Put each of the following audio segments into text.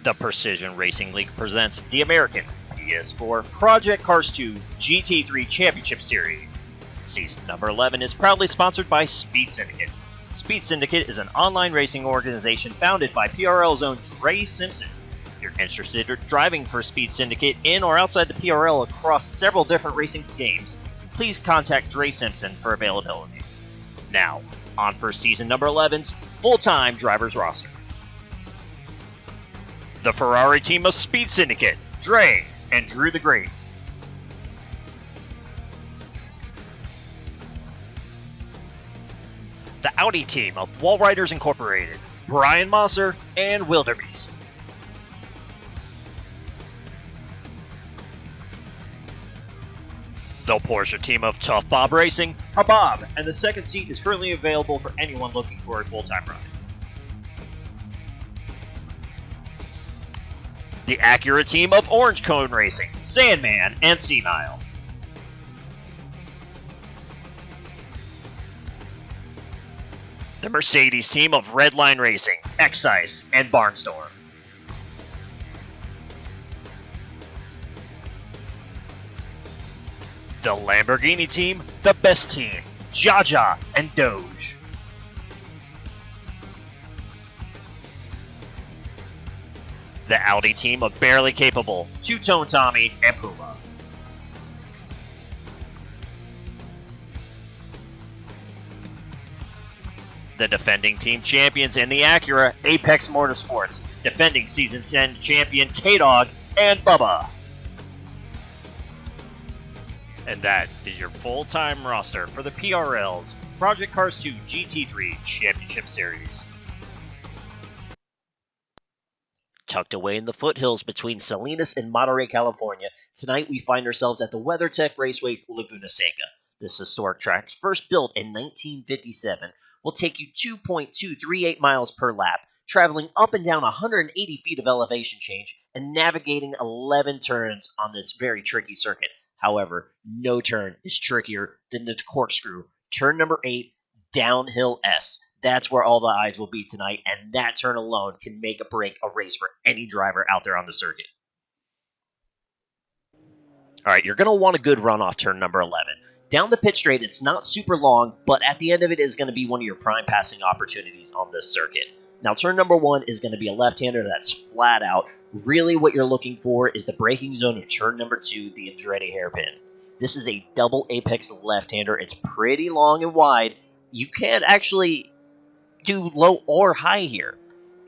The Precision Racing League presents the American PS4 Project Cars 2 GT3 Championship Series. Season number 11 is proudly sponsored by Speed Syndicate. Speed Syndicate is an online racing organization founded by PRL's own Dre Simpson. If you're interested in driving for Speed Syndicate in or outside the PRL across several different racing games, please contact Dre Simpson for availability. Now, on for season number 11's full-time drivers roster. The Ferrari team of Speed Syndicate, Dre and Drew the Great. The Audi team of Wall Riders Incorporated, Brian Mosser and Wildebeest. The Porsche team of Tough Bob Racing, Habab, and the second seat is currently available for anyone looking for a full-time ride. The Acura team of Orange Cone Racing, Sandman, and Senile. The Mercedes team of Redline Racing, Excise, and Barnstorm. The Lamborghini team, the Best Team, Jaja, and Doge. The Audi team of Barely Capable, Two-Tone Tommy, and Puma. The defending team champions in the Acura, Apex Motorsports, defending Season 10 champion K-Dog and Bubba. And that is your full-time roster for the PRL's Project Cars 2 GT3 Championship Series. Tucked away in the foothills between Salinas and Monterey, California, tonight we find ourselves at the WeatherTech Raceway Laguna Seca. This historic track, first built in 1957, will take you 2.238 miles per lap, traveling up and down 180 feet of elevation change and navigating 11 turns on this very tricky circuit. However, no turn is trickier than the corkscrew. Turn number 8, downhill S. That's where all the eyes will be tonight, and that turn alone can make or break a race for any driver out there on the circuit. All right, you're going to want a good run off turn number 11. Down the pit straight, it's not super long, but at the end of it is going to be one of your prime passing opportunities on this circuit. Now, turn number 1 is going to be a left-hander that's flat out. Really what you're looking for is the braking zone of turn number 2, the Andretti hairpin. This is a double apex left-hander. It's pretty long and wide. You can't actually do low or high here.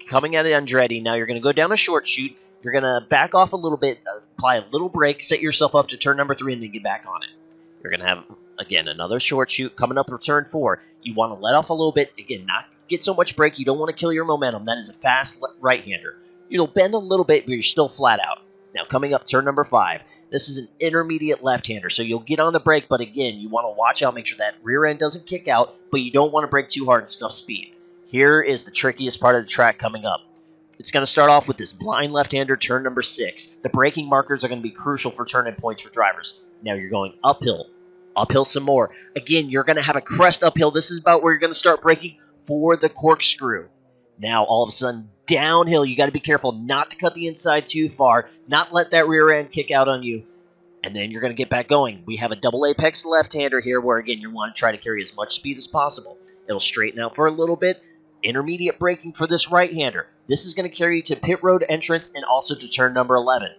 Coming at it Andretti, now you're going to go down a short chute. You're going to back off a little bit, apply a little brake, set yourself up to turn number 3, and then get back on it. You're going to have, again, another short chute coming up for turn 4. You want to let off a little bit. Again, not get so much brake. You don't want to kill your momentum. That is a fast right-hander. You'll bend a little bit, but you're still flat out. Now, coming up turn number 5. This is an intermediate left-hander, so you'll get on the brake, but again, you want to watch out, make sure that rear end doesn't kick out, but you don't want to brake too hard and scuff speed. Here is the trickiest part of the track coming up. It's going to start off with this blind left-hander, turn number 6. The braking markers are going to be crucial for turn-in points for drivers. Now you're going uphill some more. Again, you're going to have a crest uphill. This is about where you're going to start braking for the corkscrew. Now, all of a sudden, downhill, you got to be careful not to cut the inside too far, not let that rear end kick out on you, and then you're going to get back going. We have a double apex left-hander here where, again, you want to try to carry as much speed as possible. It'll straighten out for a little bit. Intermediate braking for this right-hander. This is going to carry you to pit road entrance and also to turn number 11.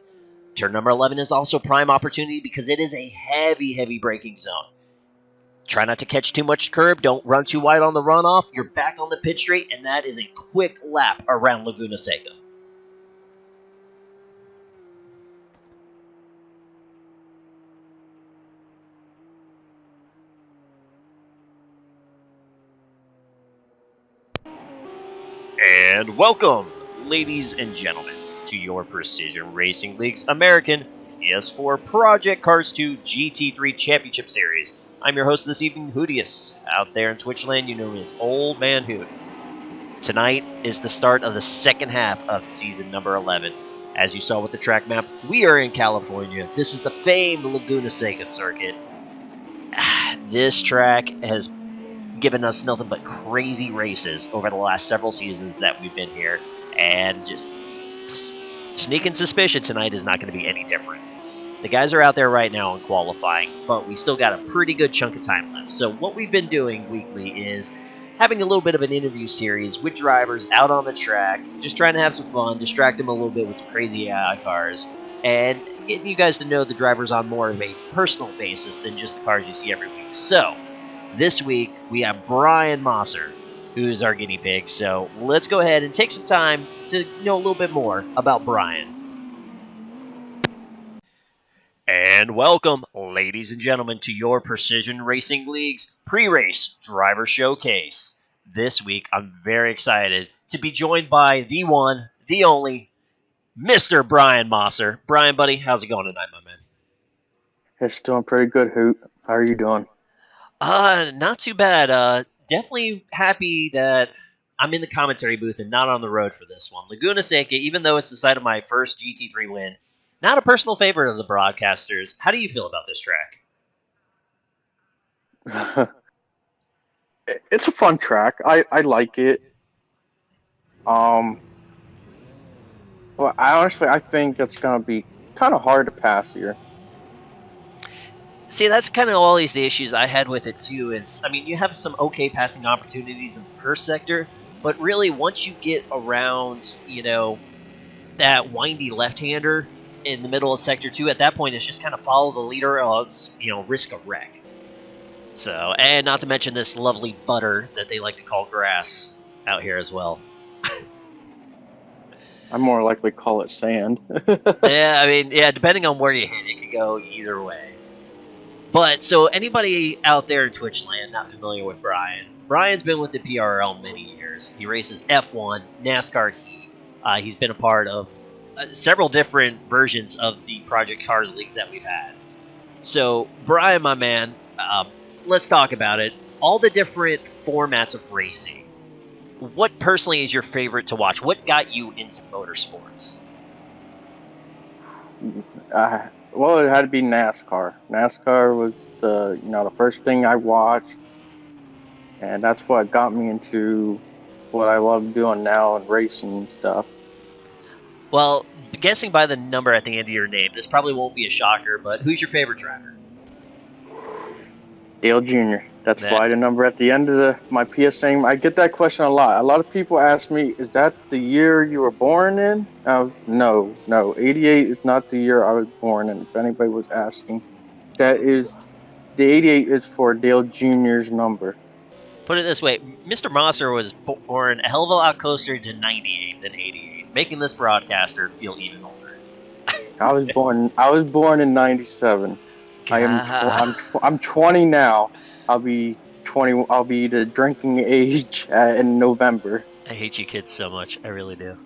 Turn number 11 is also prime opportunity because it is a heavy, heavy braking zone. Try not to catch too much curb. Don't run too wide on the runoff. You're back on the pit straight, and that is a quick lap around Laguna Seca. And welcome, ladies and gentlemen, to your Precision Racing League's American PS4 Project Cars 2 GT3 Championship Series. I'm your host this evening, Hoodius. Out there in Twitch land, you know me as Old Man Hood. Tonight is the start of the second half of season number 11. As you saw with the track map, we are in California. This is the famed Laguna Seca circuit. This track has given us nothing but crazy races over the last several seasons that we've been here, and just Sneaking suspicion tonight is not going to be any different. The guys are out there right now in qualifying, but we still got a pretty good chunk of time left. So what we've been doing weekly is having a little bit of an interview series with drivers out on the track, just trying to have some fun, distract them a little bit with some crazy AI cars, and getting you guys to know the drivers on more of a personal basis than just the cars you see every week. So this week we have Brian Mosser, who's our guinea pig. So let's go ahead and take some time to know a little bit more about Brian. And welcome, ladies and gentlemen, to your Precision Racing League's pre-race driver showcase. This week, I'm very excited to be joined by the one, the only, Mr. Brian Mosser. Brian, buddy, how's it going tonight, my man? It's doing pretty good, Hoot. How are you doing? Not too bad. Definitely happy that I'm in the commentary booth and not on the road for this one. Laguna Seca, even though it's the site of my first GT3 win, not a personal favorite of the broadcasters. How do you feel about this track? It's a fun track. I like it. But I think it's gonna be kind of hard to pass here. See, that's kind of always the issues I had with it too. You have some okay passing opportunities in the first sector, but really once you get around, that windy left-hander in the middle of sector 2, at that point it's just kind of follow the leader or else, risk a wreck. So, and not to mention this lovely butter that they like to call grass out here as well. I more likely call it sand. Yeah, depending on where you hit, it could go either way. But, so anybody out there in Twitch land not familiar with Brian, Brian's been with the PRL many years. He races F1, NASCAR Heat. He's been a part of several different versions of the Project Cars leagues that we've had. So, Brian, my man, let's talk about it. All the different formats of racing. What personally is your favorite to watch? What got you into motorsports? Well, it had to be NASCAR. NASCAR was the first thing I watched, and that's what got me into what I love doing now and racing and stuff. Well, guessing by the number at the end of your name, this probably won't be a shocker, but who's your favorite driver? Dale Jr. That's why the number at the end of my PSA name. I get that question a lot. A lot of people ask me, is that the year you were born in? No. 88 is not the year I was born in, if anybody was asking. The 88 is for Dale Jr.'s number. Put it this way, Mr. Mosser was born a hell of a lot closer to 98 than 88, making this broadcaster feel even older. I was born in 97. I'm 20 now. I'll be 20. I'll be the drinking age in November. I hate you kids so much. I really do.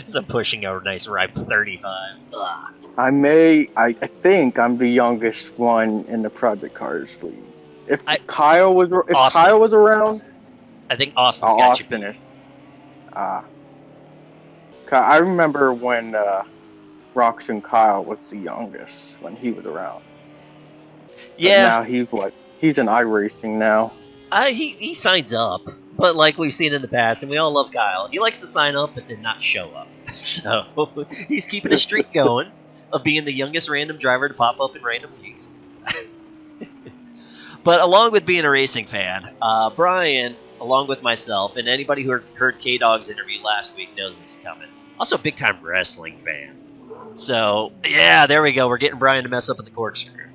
So I'm pushing a nice ripe 35. Ugh. I think I'm the youngest one in the Project Cars League. If Kyle was around, I think Austin's got Austin you. I remember when Rox and Kyle was the youngest when he was around. Yeah. But now he's in iRacing now. He signs up, but like we've seen in the past, and we all love Kyle, he likes to sign up but then not show up. So he's keeping a streak going of being the youngest random driver to pop up in random leagues. But along with being a racing fan, Brian, along with myself, and anybody who heard K-Dog's interview last week knows this is coming. Also a big-time wrestling fan. So, yeah, there we go. We're getting Brian to mess up in the corkscrew.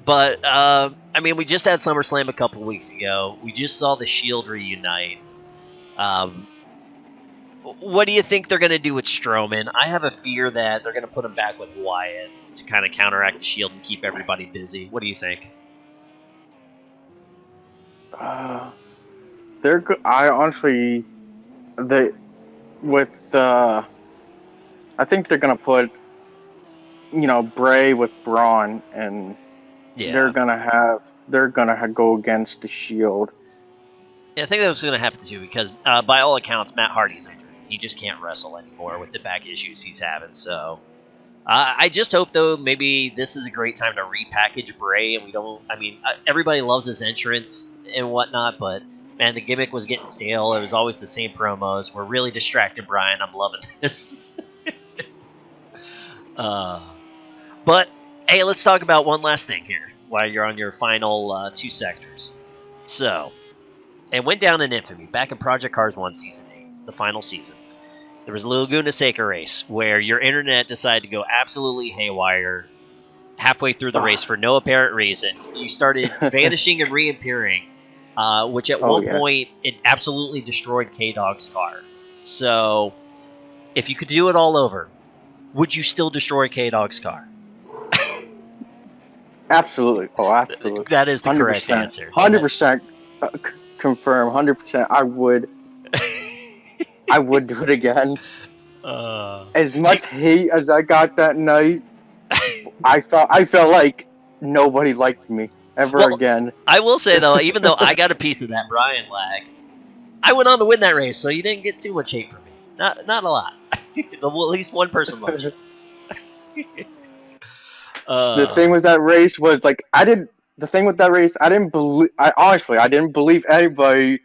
But, we just had SummerSlam a couple weeks ago. We just saw the Shield reunite. What do you think they're going to do with Strowman? I have a fear that they're going to put him back with Wyatt to kind of counteract the Shield and keep everybody busy. What do you think? I think they're going to put, Bray with Braun, and they're going to go against the Shield. Yeah, I think that was going to happen too, because by all accounts, Matt Hardy's injured. He just can't wrestle anymore with the back issues he's having. So I just hope, though, maybe this is a great time to repackage Bray, and everybody loves his entrance and whatnot, but Man, the gimmick was getting stale. It was always the same promos. We're really distracted, Brian. I'm loving this. But, hey, let's talk about one last thing here while you're on your final 2 sectors. So, it went down in infamy back in Project Cars 1 Season 8, the final season. There was a Laguna Seca race where your internet decided to go absolutely haywire halfway through the race for no apparent reason. You started vanishing and reappearing, which at one point, it absolutely destroyed K-Dog's car. So, if you could do it all over, would you still destroy K-Dog's car? Absolutely. Oh, absolutely. That is the correct answer. 100% confirm. 100%. I would. I would do it again. As much hate as I got that night, I felt like nobody liked me ever again. I will say though, even though I got a piece of that Brian lag, I went on to win that race, so you didn't get too much hate from me. Not a lot. At least one person loved you. The thing with that race was like I didn't believe anybody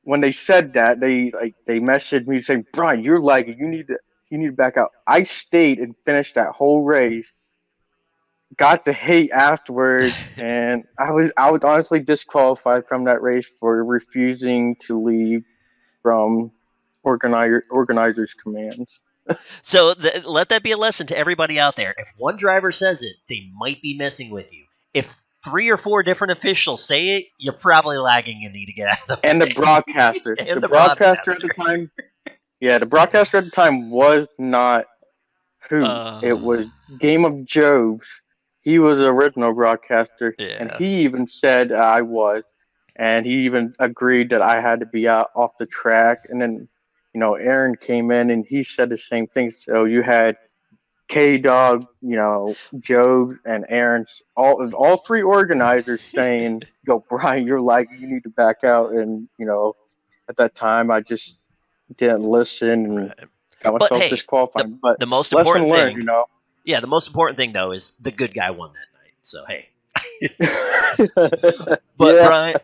when they said that. They messaged me saying, "Brian, you're lagging. You need to back out." I stayed and finished that whole race. Got the hate afterwards, and I was honestly disqualified from that race for refusing to leave from organizers' commands. So let that be a lesson to everybody out there. If one driver says it, they might be messing with you. If 3 or 4 different officials say it, you're probably lagging and need to get out of the way. And the broadcaster. the broadcaster at the time. Yeah, the broadcaster at the time was not who. It was Game of Joves. He was the original broadcaster, and he even said I was, and he even agreed that I had to be out off the track. And then, Aaron came in and he said the same thing. So you had K-Dog, Jobs, and Aaron's all 3 organizers saying, "Yo, Brian, you're lagging. You need to back out." And at that time, I just didn't listen and got myself disqualified. But the most important lesson thing, learned, Yeah, the most important thing though is the good guy won that night. So hey. But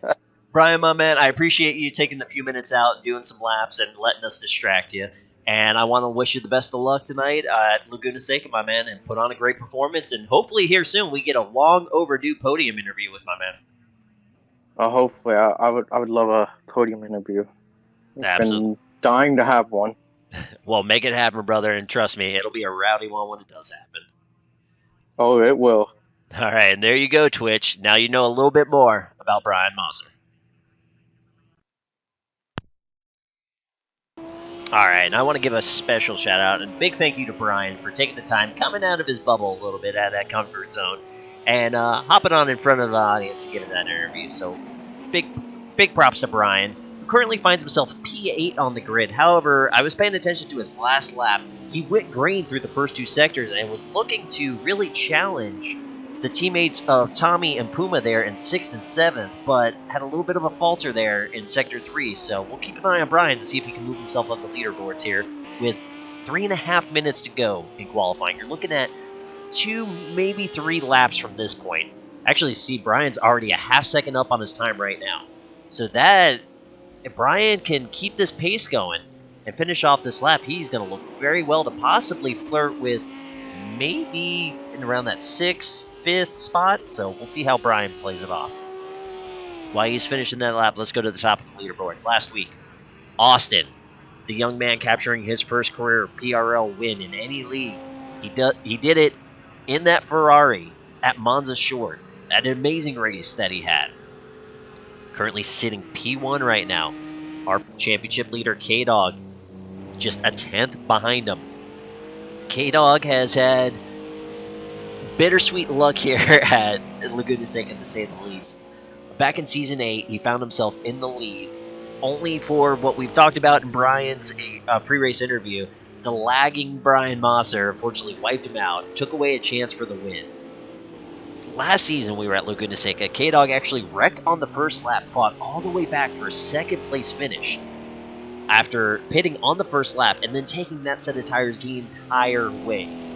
Brian, my man, I appreciate you taking the few minutes out, doing some laps, and letting us distract you. And I want to wish you the best of luck tonight at Laguna Seca, my man, and put on a great performance. And hopefully here soon we get a long overdue podium interview with my man. Hopefully, I would love a podium interview. Absolutely. Been dying to have one. Well, make it happen, brother, and trust me, it'll be a rowdy one when it does happen. Oh, it will. All right, and there you go, Twitch. Now you know a little bit more about Brian Moser. All right, and I want to give a special shout out and big thank you to Brian for taking the time, coming out of his bubble a little bit, out of that comfort zone, and hopping on in front of the audience and giving that interview. So big props to Brian, who currently finds himself P8 on the grid. However, I was paying attention to his last lap. He went green through the first 2 sectors and was looking to really challenge the teammates of Tommy and Puma there in 6th and 7th, but had a little bit of a falter there in Sector 3, so we'll keep an eye on Brian to see if he can move himself up the leaderboards here with 3.5 minutes to go in qualifying. You're looking at 2, maybe 3 laps from this point. Actually, see, Brian's already a half second up on his time right now. So that, if Brian can keep this pace going and finish off this lap, he's going to look very well to possibly flirt with maybe in around that 6th, 5th spot, so we'll see how Brian plays it off. While he's finishing that lap, let's go to the top of the leaderboard. Last week, Austin, the young man capturing his first career PRL win in any league. He did it in that Ferrari at Monza Short. An amazing race that he had. Currently sitting P1 right now. Our championship leader, K-Dog, just a 10th behind him. K-Dog has had bittersweet luck here at Laguna Seca, to say the least. Back in Season 8, he found himself in the lead, only for what we've talked about in Brian's pre-race interview. The lagging Brian Moser unfortunately wiped him out, took away a chance for the win. Last season we were at Laguna Seca, K-Dog actually wrecked on the first lap, fought all the way back for a 2nd place finish after pitting on the first lap and then taking that set of tires the entire way.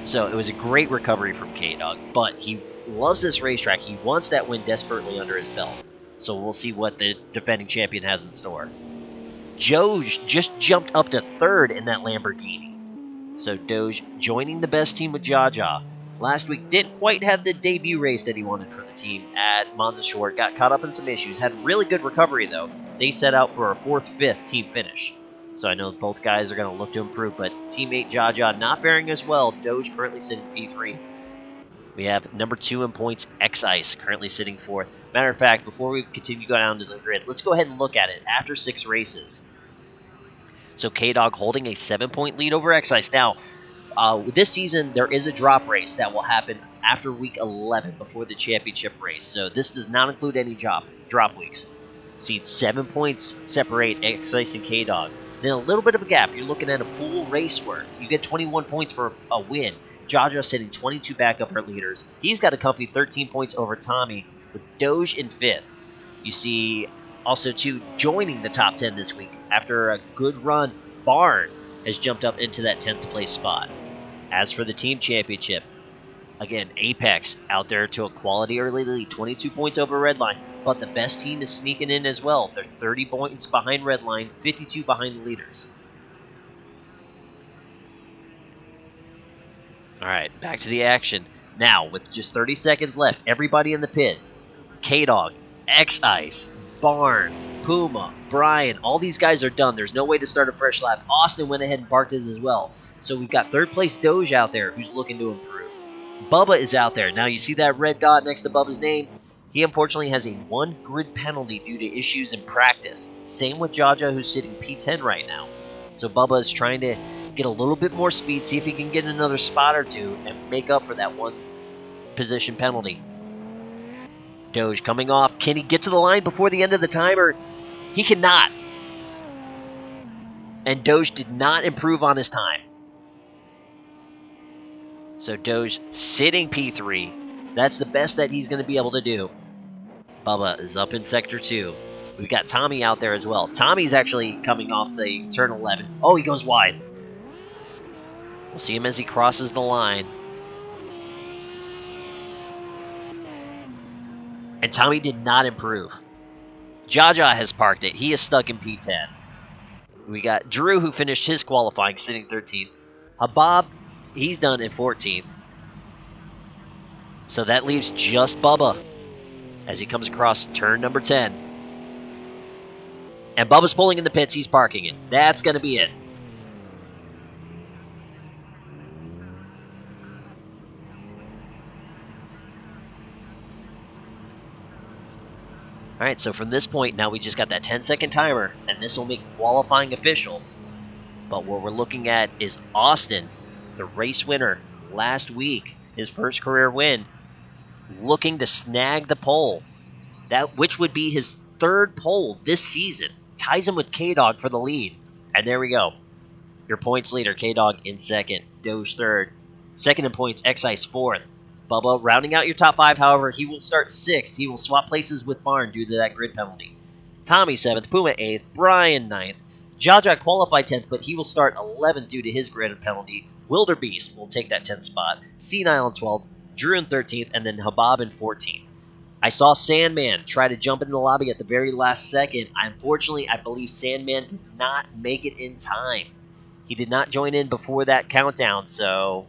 So it was a great recovery from K-Dog, but he loves this racetrack. He wants that win desperately under his belt. So we'll see what the defending champion has in store. Doge just jumped up to 3rd in that Lamborghini. So Doge joining the best team with Jaja. Last week didn't quite have the debut race that he wanted for the team at Monza Short. Got caught up in some issues. Had really good recovery though. They set out for a 4th, 5th team finish. So I know both guys are going to look to improve, but teammate Jaja not faring as well. Doge currently sitting P3. We have number 2 in points, X-Ice, currently sitting 4th. Matter of fact, before we continue going down to the grid, let's go ahead and look at it after 6 races. So K-Dog holding a 7-point lead over X-Ice. Now, this season, there is a drop race that will happen after week 11 before the championship race. So this does not include any drop weeks. See, 7 points separate X-Ice and K-Dog. Then a little bit of a gap. You're looking at a full race work. You get 21 points for a win. Jaja sitting 22 back up her leaders. He's got a comfy 13 points over Tommy, with Doge in 5th. You see also, too, joining the top 10 this week. After a good run, Barn has jumped up into that 10th place spot. As for the team championship, again, Apex out there to a quality early lead, 22 points over Redline. But the best team is sneaking in as well. They're 30 points behind Redline, 52 behind the leaders. All right, back to the action. Now, with just 30 seconds left, everybody in the pit. K-Dog, X-Ice, Barn, Puma, Brian, all these guys are done. There's no way to start a fresh lap. Austin went ahead and parked his as well. So we've got 3rd place Doge out there who's looking to improve. Bubba is out there. Now, you see that red dot next to Bubba's name? He unfortunately has a 1 grid penalty due to issues in practice. Same with Jaja, who's sitting P10 right now. So Bubba is trying to get a little bit more speed, see if he can get another spot or 2 and make up for that 1 position penalty. Doge coming off. Can he get to the line before the end of the timer? He cannot. And Doge did not improve on his time. So Doge sitting P3. That's the best that he's going to be able to do. Bubba is up in Sector 2. We've got Tommy out there as well. Tommy's actually coming off the turn 11. Oh, he goes wide. We'll see him as he crosses the line. And Tommy did not improve. Jaja has parked it. He is stuck in P10. We got Drew, who finished his qualifying, sitting 13th. Habab, he's done in 14th. So that leaves just Bubba as he comes across turn number 10. And Bubba's pulling in the pits. He's parking it. That's going to be it. All right, so from this point, now we just got that 10-second timer, and this will make qualifying official. But what we're looking at is Austin, the race winner last week, his first career win, looking to snag the pole, which would be his 3rd pole this season. Ties him with K-Dog for the lead. And there we go. Your points leader, K-Dog in 2nd, Doge 3rd. 2nd in points, X-Ice 4th. Bubba rounding out your top 5, however, he will start 6th. He will swap places with Barn due to that grid penalty. Tommy 7th, Puma 8th, Brian 9th. Jaja qualified 10th, but he will start 11th due to his grid penalty. Wildebeest will take that 10th spot. Senile in 12th, Drew in 13th, and then Habab in 14th. I saw Sandman try to jump into the lobby at the very last second. Unfortunately, I believe Sandman did not make it in time. He did not join in before that countdown, so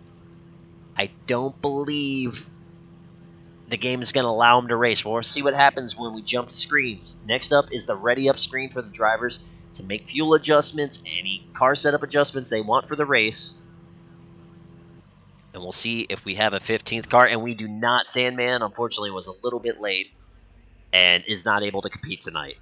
I don't believe the game is going to allow him to race. We'll see what happens when we jump to screens. Next up is the ready up screen for the drivers to make fuel adjustments, any car setup adjustments they want for the race. And we'll see if we have a 15th car, and we do not. Sandman, unfortunately, was a little bit late and is not able to compete tonight.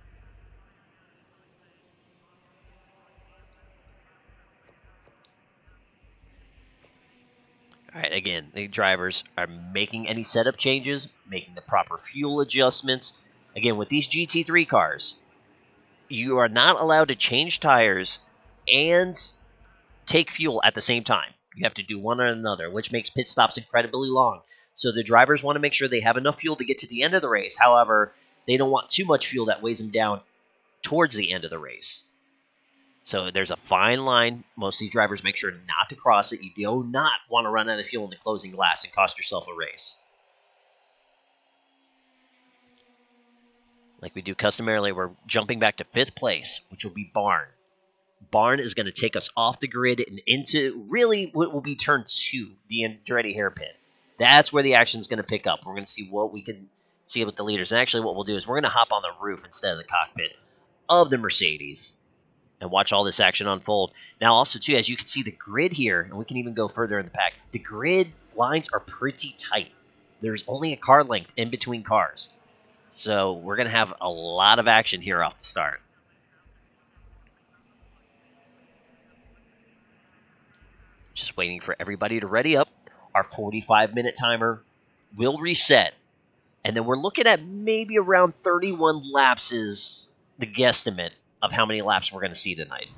All right, again, the drivers are making any setup changes, making the proper fuel adjustments. Again, with these GT3 cars, you are not allowed to change tires and take fuel at the same time. You have to do one or another, which makes pit stops incredibly long. So the drivers want to make sure they have enough fuel to get to the end of the race. However, they don't want too much fuel that weighs them down towards the end of the race. So there's a fine line. Most of these drivers make sure not to cross it. You do not want to run out of fuel in the closing laps and cost yourself a race. Like we do customarily, we're jumping back to 5th place, which will be Barn. Barn is going to take us off the grid and into really what will be turn 2, the Andretti hairpin. That's where the action is going to pick up. We're going to see what we can see with the leaders. And actually what we'll do is we're going to hop on the roof instead of the cockpit of the Mercedes and watch all this action unfold. Now also, too, as you can see the grid here, and we can even go further in the pack, the grid lines are pretty tight. There's only a car length in between cars. So we're going to have a lot of action here off the start. Just waiting for everybody to ready up. Our 45-minute timer will reset. And then we're looking at maybe around 31 laps is the guesstimate of how many laps we're going to see tonight.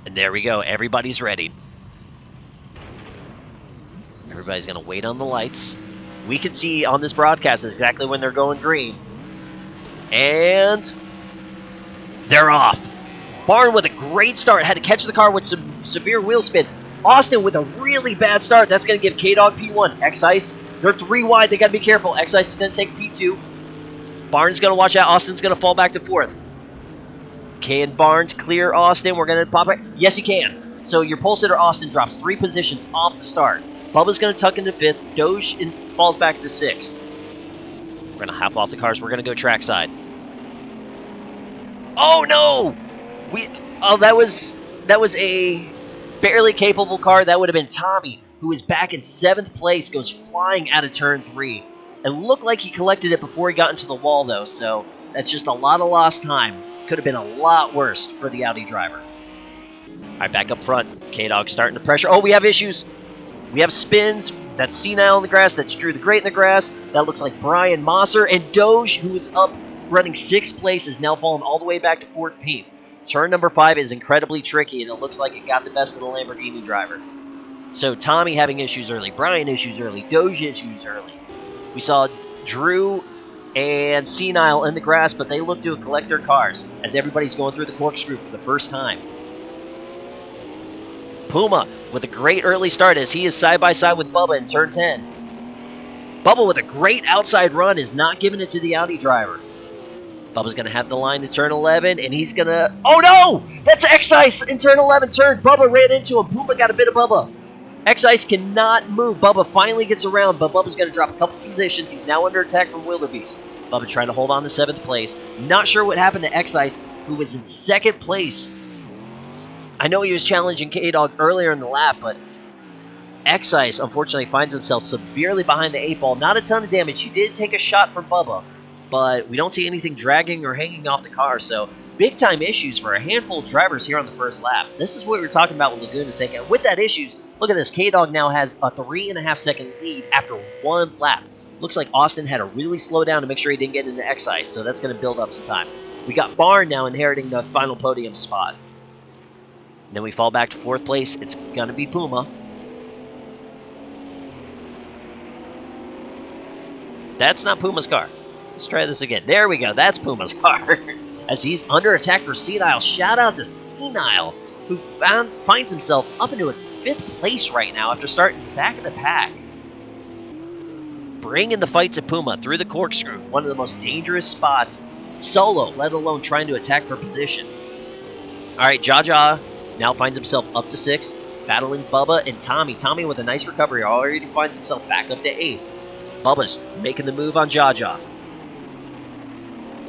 And there we go. Everybody's ready. Everybody's going to wait on the lights. We can see on this broadcast exactly when they're going green. And they're off. Barn with a great start. Had to catch the car with some severe wheel spin. Austin with a really bad start. That's going to give K-Dog P1. X-Ice, they're 3 wide. They got to be careful. X-Ice is going to take P2. Barn's going to watch out. Austin's going to fall back to 4th. Can Barnes clear Austin? We're going to pop it. Yes, he can. So your pole sitter Austin drops 3 positions off the start. Bubba's going to tuck into 5th. Doge falls back to 6th. We're going to hop off the cars. We're going to go trackside. Oh, no! That was a barely capable car. That would have been Tommy, who was back in 7th place, goes flying out of turn 3. It looked like he collected it before he got into the wall, though, so that's just a lot of lost time. Could have been a lot worse for the Audi driver. All right, back up front. K-Dog starting to pressure. Oh, we have issues. We have spins. That's Senile in the grass. That's Drew the Great in the grass. That looks like Brian Mosser. And Doge, who is up running 6th place, is now falling all the way back to 14th. Turn number 5 is incredibly tricky, and it looks like it got the best of the Lamborghini driver. So Tommy having issues early, Brian issues early, Doge issues early. We saw Drew and Senile in the grass, but they look to collect their cars as everybody's going through the corkscrew for the first time. Puma with a great early start as he is side-by-side with Bubba in turn 10. Bubba with a great outside run is not giving it to the Audi driver. Bubba's going to have the line in turn 11, and he's going to... Oh, no! That's X-Ice in turn 11 turn. Bubba ran into him. Puma got a bit of Bubba. X-Ice cannot move. Bubba finally gets around, but Bubba's going to drop a couple positions. He's now under attack from Wildebeest. Bubba trying to hold on to 7th place. Not sure what happened to X-Ice, who was in 2nd place. I know he was challenging K-Dog earlier in the lap, but X-Ice, unfortunately, finds himself severely behind the 8 ball. Not a ton of damage. He did take a shot from Bubba, but we don't see anything dragging or hanging off the car, so big-time issues for a handful of drivers here on the first lap. This is what we were talking about with Laguna Seca. With that issues, look at this. K-Dog now has a 3.5-second lead after 1 lap. Looks like Austin had to really slow down to make sure he didn't get into X-Ice, so that's going to build up some time. We got Barn now inheriting the final podium spot. And then we fall back to 4th place. It's going to be Puma. That's not Puma's car. Let's try this again. There we go. That's Puma's car. As he's under attack for Senile. Shout out to Senile, who finds himself up into a 5th place right now after starting back of the pack. Bringing the fight to Puma through the corkscrew. One of the most dangerous spots. Solo, let alone trying to attack for position. All right, Jaja now finds himself up to 6th, battling Bubba and Tommy. Tommy with a nice recovery already finds himself back up to 8th. Bubba's making the move on Jaja.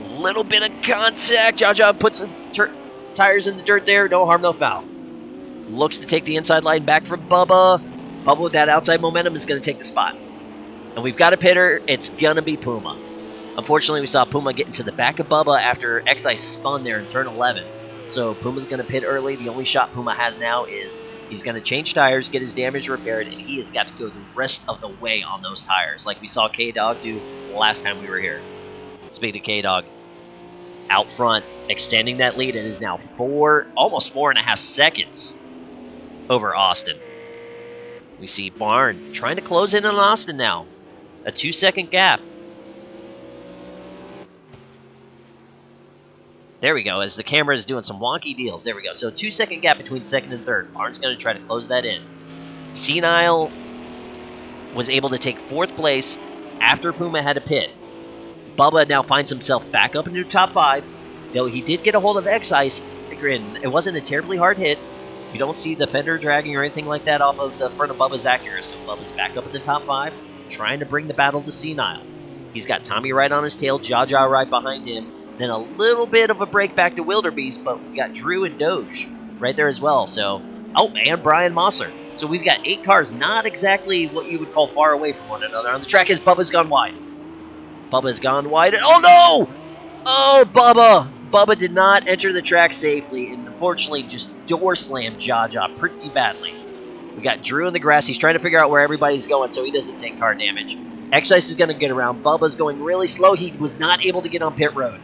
Little bit of contact. Jaja puts some tires in the dirt there. No harm, no foul. Looks to take the inside line back from Bubba. Bubba with that outside momentum is going to take the spot. And we've got a pitter. It's going to be Puma. Unfortunately, we saw Puma get into the back of Bubba after X-Ice spun there in turn 11. So Puma's going to pit early. The only shot Puma has now is he's going to change tires, get his damage repaired, and he has got to go the rest of the way on those tires, like we saw K-Dog do last time we were here. Speaking of K-Dog, out front, extending that lead. It is now almost 4.5 seconds over Austin. We see Barn trying to close in on Austin now. A 2-second gap. There we go, as the camera is doing some wonky deals. There we go. So 2-second gap between 2nd and 3rd. Barn's going to try to close that in. Senile was able to take 4th place after Puma had a pit. Bubba now finds himself back up into the top 5. Though he did get a hold of X-Ice. It wasn't a terribly hard hit. You don't see the fender dragging or anything like that off of the front of Bubba's Acura. So Bubba's back up in the top 5, trying to bring the battle to Senile. He's got Tommy right on his tail, Jaja right behind him. Then a little bit of a break back to Wildebeest, but we got Drew and Doge right there as well. So, and Brian Mosser. So we've got 8 cars, not exactly what you would call far away from one another. On the track is Bubba's gone wide. Bubba's gone wide. Oh no! Oh, Bubba! Bubba did not enter the track safely, and unfortunately just door slammed Jaja pretty badly. We got Drew in the grass. He's trying to figure out where everybody's going so he doesn't take car damage. X-Ice is going to get around. Bubba's going really slow. He was not able to get on pit road.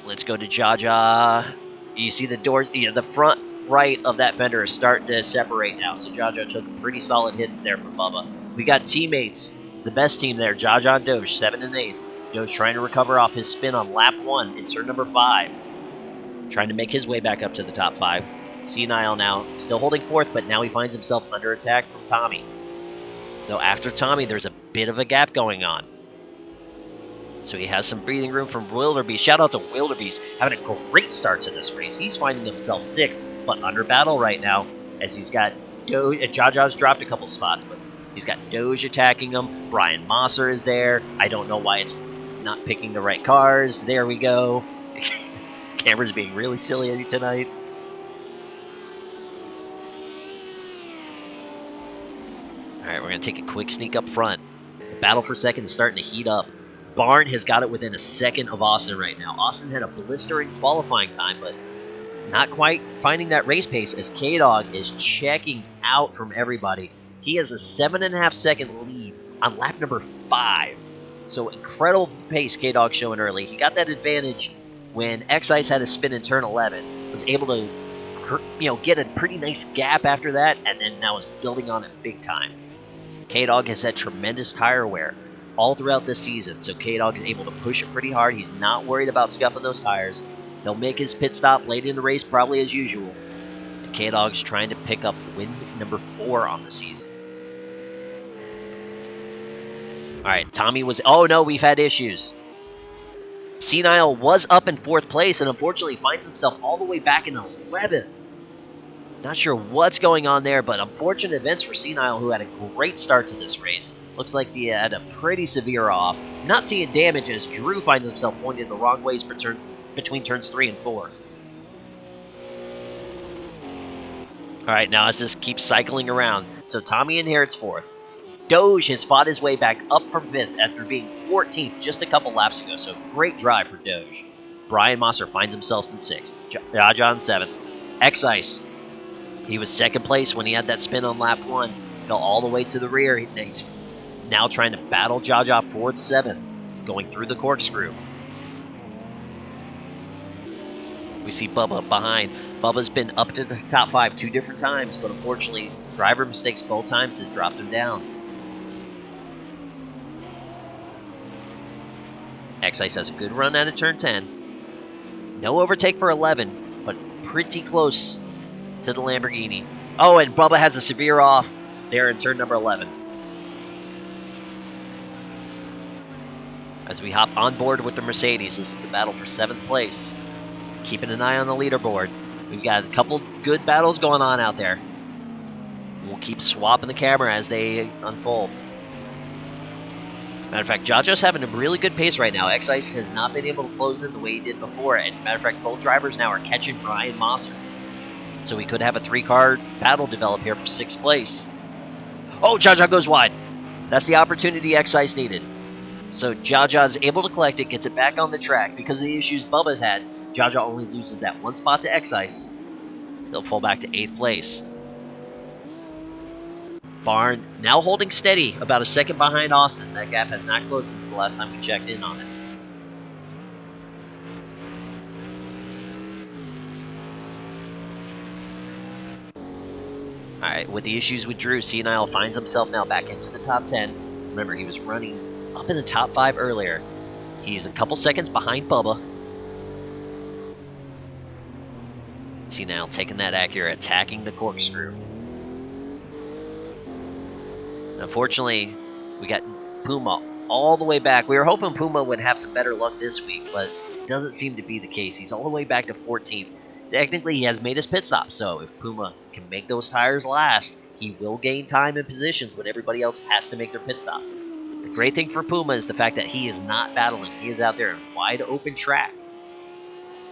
Let's go to Jaja. You see the doors, the front right of that fender is starting to separate now. So Jaja took a pretty solid hit there from Bubba. We got teammates, the best team there, Jaja and Doge, 7 and 8. Doge trying to recover off his spin on lap 1 in turn number 5. Trying to make his way back up to the top 5. Senile now still holding 4th, but now he finds himself under attack from Tommy. Though after Tommy, there's a bit of a gap going on. So he has some breathing room from Wildebeest. Shout out to Wildebeest, having a great start to this race. He's finding himself 6th, but under battle right now, as he's got Doge. Jaja's dropped a couple spots, but he's got Doge attacking him. Brian Mosser is there. I don't know why it's not picking the right cars. There we go. Camera's being really silly tonight. Alright, we're going to take a quick sneak up front. The battle for second is starting to heat up. Barn has got it within a second of Austin right now. Austin had a blistering qualifying time, but not quite finding that race pace as K-Dog is checking out from everybody. He has a 7.5 second lead on lap number 5. So incredible pace K-Dog showing early. He got that advantage when X-Ice had a spin in turn 11. Was able to get a pretty nice gap after that, and then now is building on it big time. K-Dog has had tremendous tire wear all throughout this season, so K-Dog is able to push it pretty hard. He's not worried about scuffing those tires. He'll make his pit stop late in the race, probably as usual. And K-Dog's trying to pick up win number 4 on the season. Alright, Tommy was... Oh no, we've had issues. Senile was up in 4th place and unfortunately finds himself all the way back in 11th. Not sure what's going on there, but unfortunate events for Senile, who had a great start to this race. Looks like he had a pretty severe off. Not seeing damage as Drew finds himself pointed the wrong ways between turns 3 and 4. Alright, now as this keeps cycling around, so Tommy inherits 4th. Doge has fought his way back up from 5th after being 14th just a couple laps ago, so great drive for Doge. Brian Mosser finds himself in 6th. Jaja in 7th. X-Ice. He was 2nd place when he had that spin on lap 1. Fell all the way to the rear. He's now trying to battle Jaja for 7th, going through the corkscrew. We see Bubba behind. Bubba's been up to the top 5 2 different times, but unfortunately, driver mistakes both times has dropped him down. X-Ice has a good run out of turn 10. No overtake for 11, but pretty close to the Lamborghini. Oh, and Bubba has a severe off there in turn number 11. As we hop on board with the Mercedes, this is the battle for 7th place. Keeping an eye on the leaderboard. We've got a couple good battles going on out there. We'll keep swapping the camera as they unfold. Matter of fact, Jaja's having a really good pace right now. X-Ice has not been able to close in the way he did before. And matter of fact, both drivers now are catching Brian Mosser. So we could have a 3-car battle develop here for 6th place. Oh, Jaja goes wide. That's the opportunity X-Ice needed. So Jaja is able to collect it, gets it back on the track. Because of the issues Bubba's had, Jaja only loses that 1 spot to X-Ice. They'll fall back to 8th place. Barn now holding steady, about a second behind Austin. That gap has not closed since the last time we checked in on it. Alright, with the issues with Drew, Senile finds himself now back into the top 10. Remember, he was running up in the top 5 earlier. He's a couple seconds behind Bubba. Senile taking that Acura, attacking the corkscrew. Unfortunately, we got Puma all the way back. We were hoping Puma would have some better luck this week, but it doesn't seem to be the case. He's all the way back to 14th. Technically, he has made his pit stop, so if Puma can make those tires last, he will gain time and positions when everybody else has to make their pit stops. The great thing for Puma is the fact that he is not battling. He is out there in wide open track.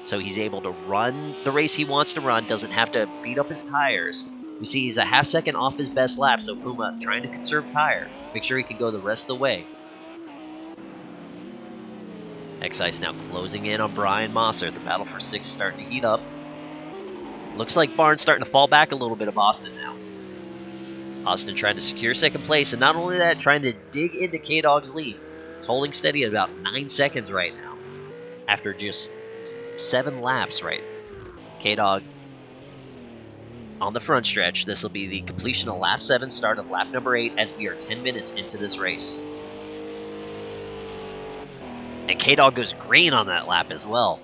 So he's able to run the race he wants to run, doesn't have to beat up his tires. We see he's a half second off his best lap, so Puma trying to conserve tire, make sure he can go the rest of the way. X-Ice now closing in on Brian Mosser. The battle for 6 starting to heat up. Looks like Barnes starting to fall back a little bit of Austin now. Austin trying to secure second place, and not only that, trying to dig into K-Dog's lead. It's holding steady at about 9 seconds right now, after just 7 laps, right? K-Dog on the front stretch. This will be the completion of lap 7, start of lap number 8, as we are 10 minutes into this race. And K-Dog goes green on that lap as well.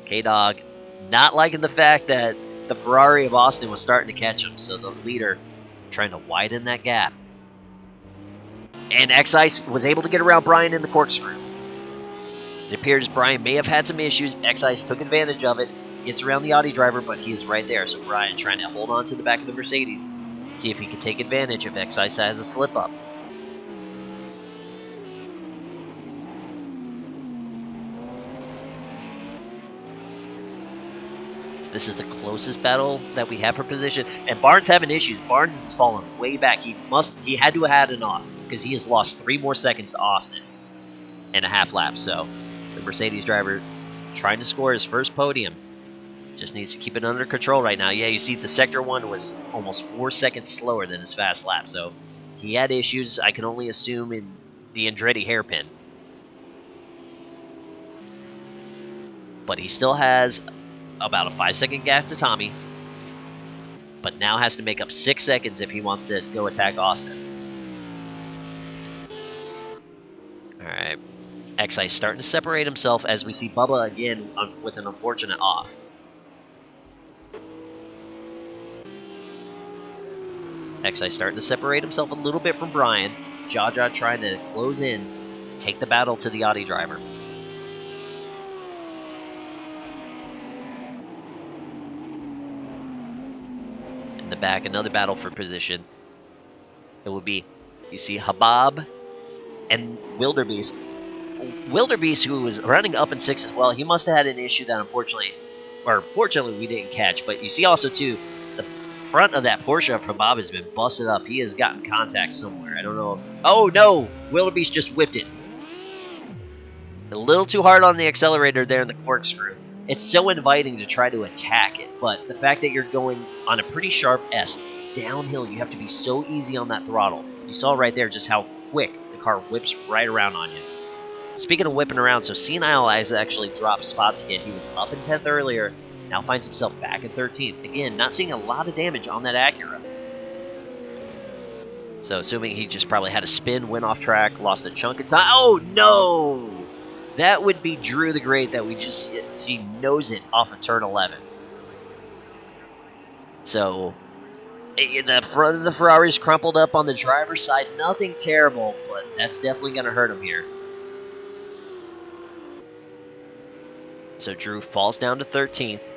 K-Dog not liking the fact that the Ferrari of Austin was starting to catch him, so the leader trying to widen that gap. And X-Ice was able to get around Brian in the corkscrew. It appears Brian may have had some issues. X-Ice took advantage of it, gets around the Audi driver, but he is right there. So Brian trying to hold on to the back of the Mercedes, see if he can take advantage if X-Ice has a slip-up. This is the closest battle that we have for position. And Barnes having issues. Barnes is falling way back. He had to have had an off, because he has lost 3 more seconds to Austin and a half lap. So the Mercedes driver trying to score his first podium. Just needs to keep it under control right now. Yeah, you see the Sector 1 was almost 4 seconds slower than his fast lap. So he had issues, I can only assume, in the Andretti hairpin. But he still has about a 5-second gap to Tommy, but now has to make up 6 seconds if he wants to go attack Austin. Alright, X-Ice starting to separate himself as we see Bubba again with an unfortunate off. X-Ice starting to separate himself a little bit from Brian. Jaja trying to close in, take the battle to the Audi driver. In the back, another battle for position. It will be, you see, Habab and Wilderbeest. Wilderbeest, who was running up in 6 as well, he must have had an issue that fortunately we didn't catch. But you see also, too, the front of that Porsche of Habab has been busted up. He has gotten contact somewhere. I don't know if... Oh, no! Wilderbeest just whipped it. A little too hard on the accelerator there in the corkscrew. It's so inviting to try to attack it, but the fact that you're going on a pretty sharp S downhill, you have to be so easy on that throttle. You saw right there just how quick the car whips right around on you. Speaking of whipping around, so Senile has actually dropped spots again. He was up in 10th earlier, now finds himself back in 13th. Again, not seeing a lot of damage on that Acura. So assuming he just probably had a spin, went off track, lost a chunk of time. Oh, no! That would be Drew the Great that we just see nose it off of turn 11. So, the front of the Ferrari's crumpled up on the driver's side. Nothing terrible, but that's definitely going to hurt him here. So Drew falls down to 13th.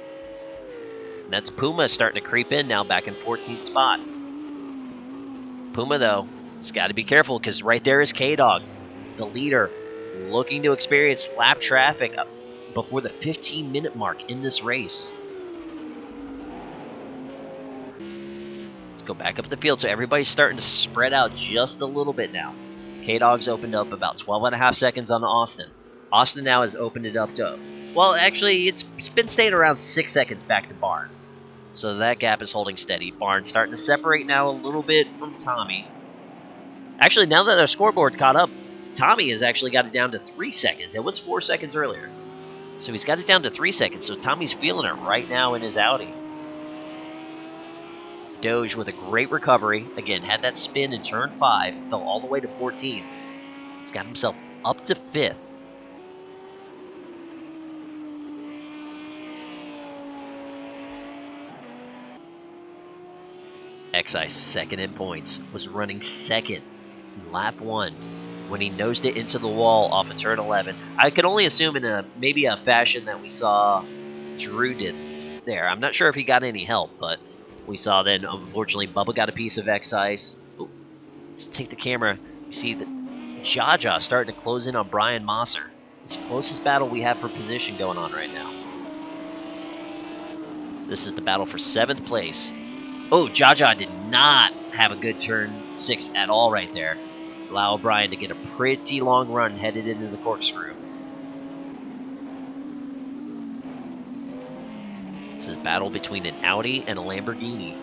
And that's Puma starting to creep in now, back in 14th spot. Puma, though, has got to be careful, because right there is K-Dog, the leader, looking to experience lap traffic before the 15-minute mark in this race. Let's go back up the field. So everybody's starting to spread out just a little bit now. K-Dog's opened up about 12.5 seconds on Austin. Austin now has opened it up to... Well, actually, it's been staying around 6 seconds back to Barn. So that gap is holding steady. Barn starting to separate now a little bit from Tommy. Actually, now that their scoreboard caught up, Tommy has actually got it down to 3 seconds. It was 4 seconds earlier. So he's got it down to 3 seconds. So Tommy's feeling it right now in his Audi. Doge with a great recovery. Again, had that spin in turn 5. Fell all the way to 14th. He's got himself up to 5th. X-Ice second in points. Was running second in lap 1 when he nosed it into the wall off of turn 11. I could only assume in maybe a fashion that we saw Drew did there. I'm not sure if he got any help, but we saw then, unfortunately, Bubba got a piece of X-Ice. Take the camera. You see that Jaja starting to close in on Brian Mosser. It's the closest battle we have for position going on right now. This is the battle for 7th place. Oh, Jaja did not have a good turn 6 at all right there. Allow Brian to get a pretty long run headed into the corkscrew. This is a battle between an Audi and a Lamborghini.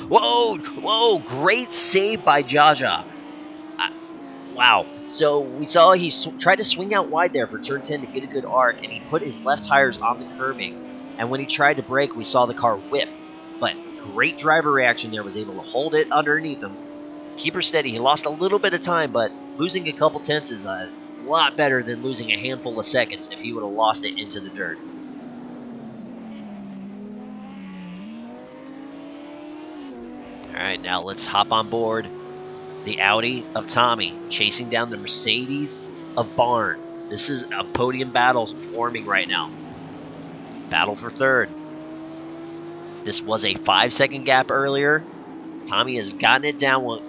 Whoa, whoa, great save by Jaja. Wow. So we saw he tried to swing out wide there for turn 10 to get a good arc, and he put his left tires on the curbing. And when he tried to brake, we saw the car whip. But great driver reaction there, was able to hold it underneath him. Keep her steady. He lost a little bit of time, but losing a couple tenths is a lot better than losing a handful of seconds if he would have lost it into the dirt. All right, now let's hop on board the Audi of Tommy, chasing down the Mercedes of Barn. This is a podium battle forming right now. Battle for 3rd. This was a 5-second gap earlier. Tommy has gotten it down.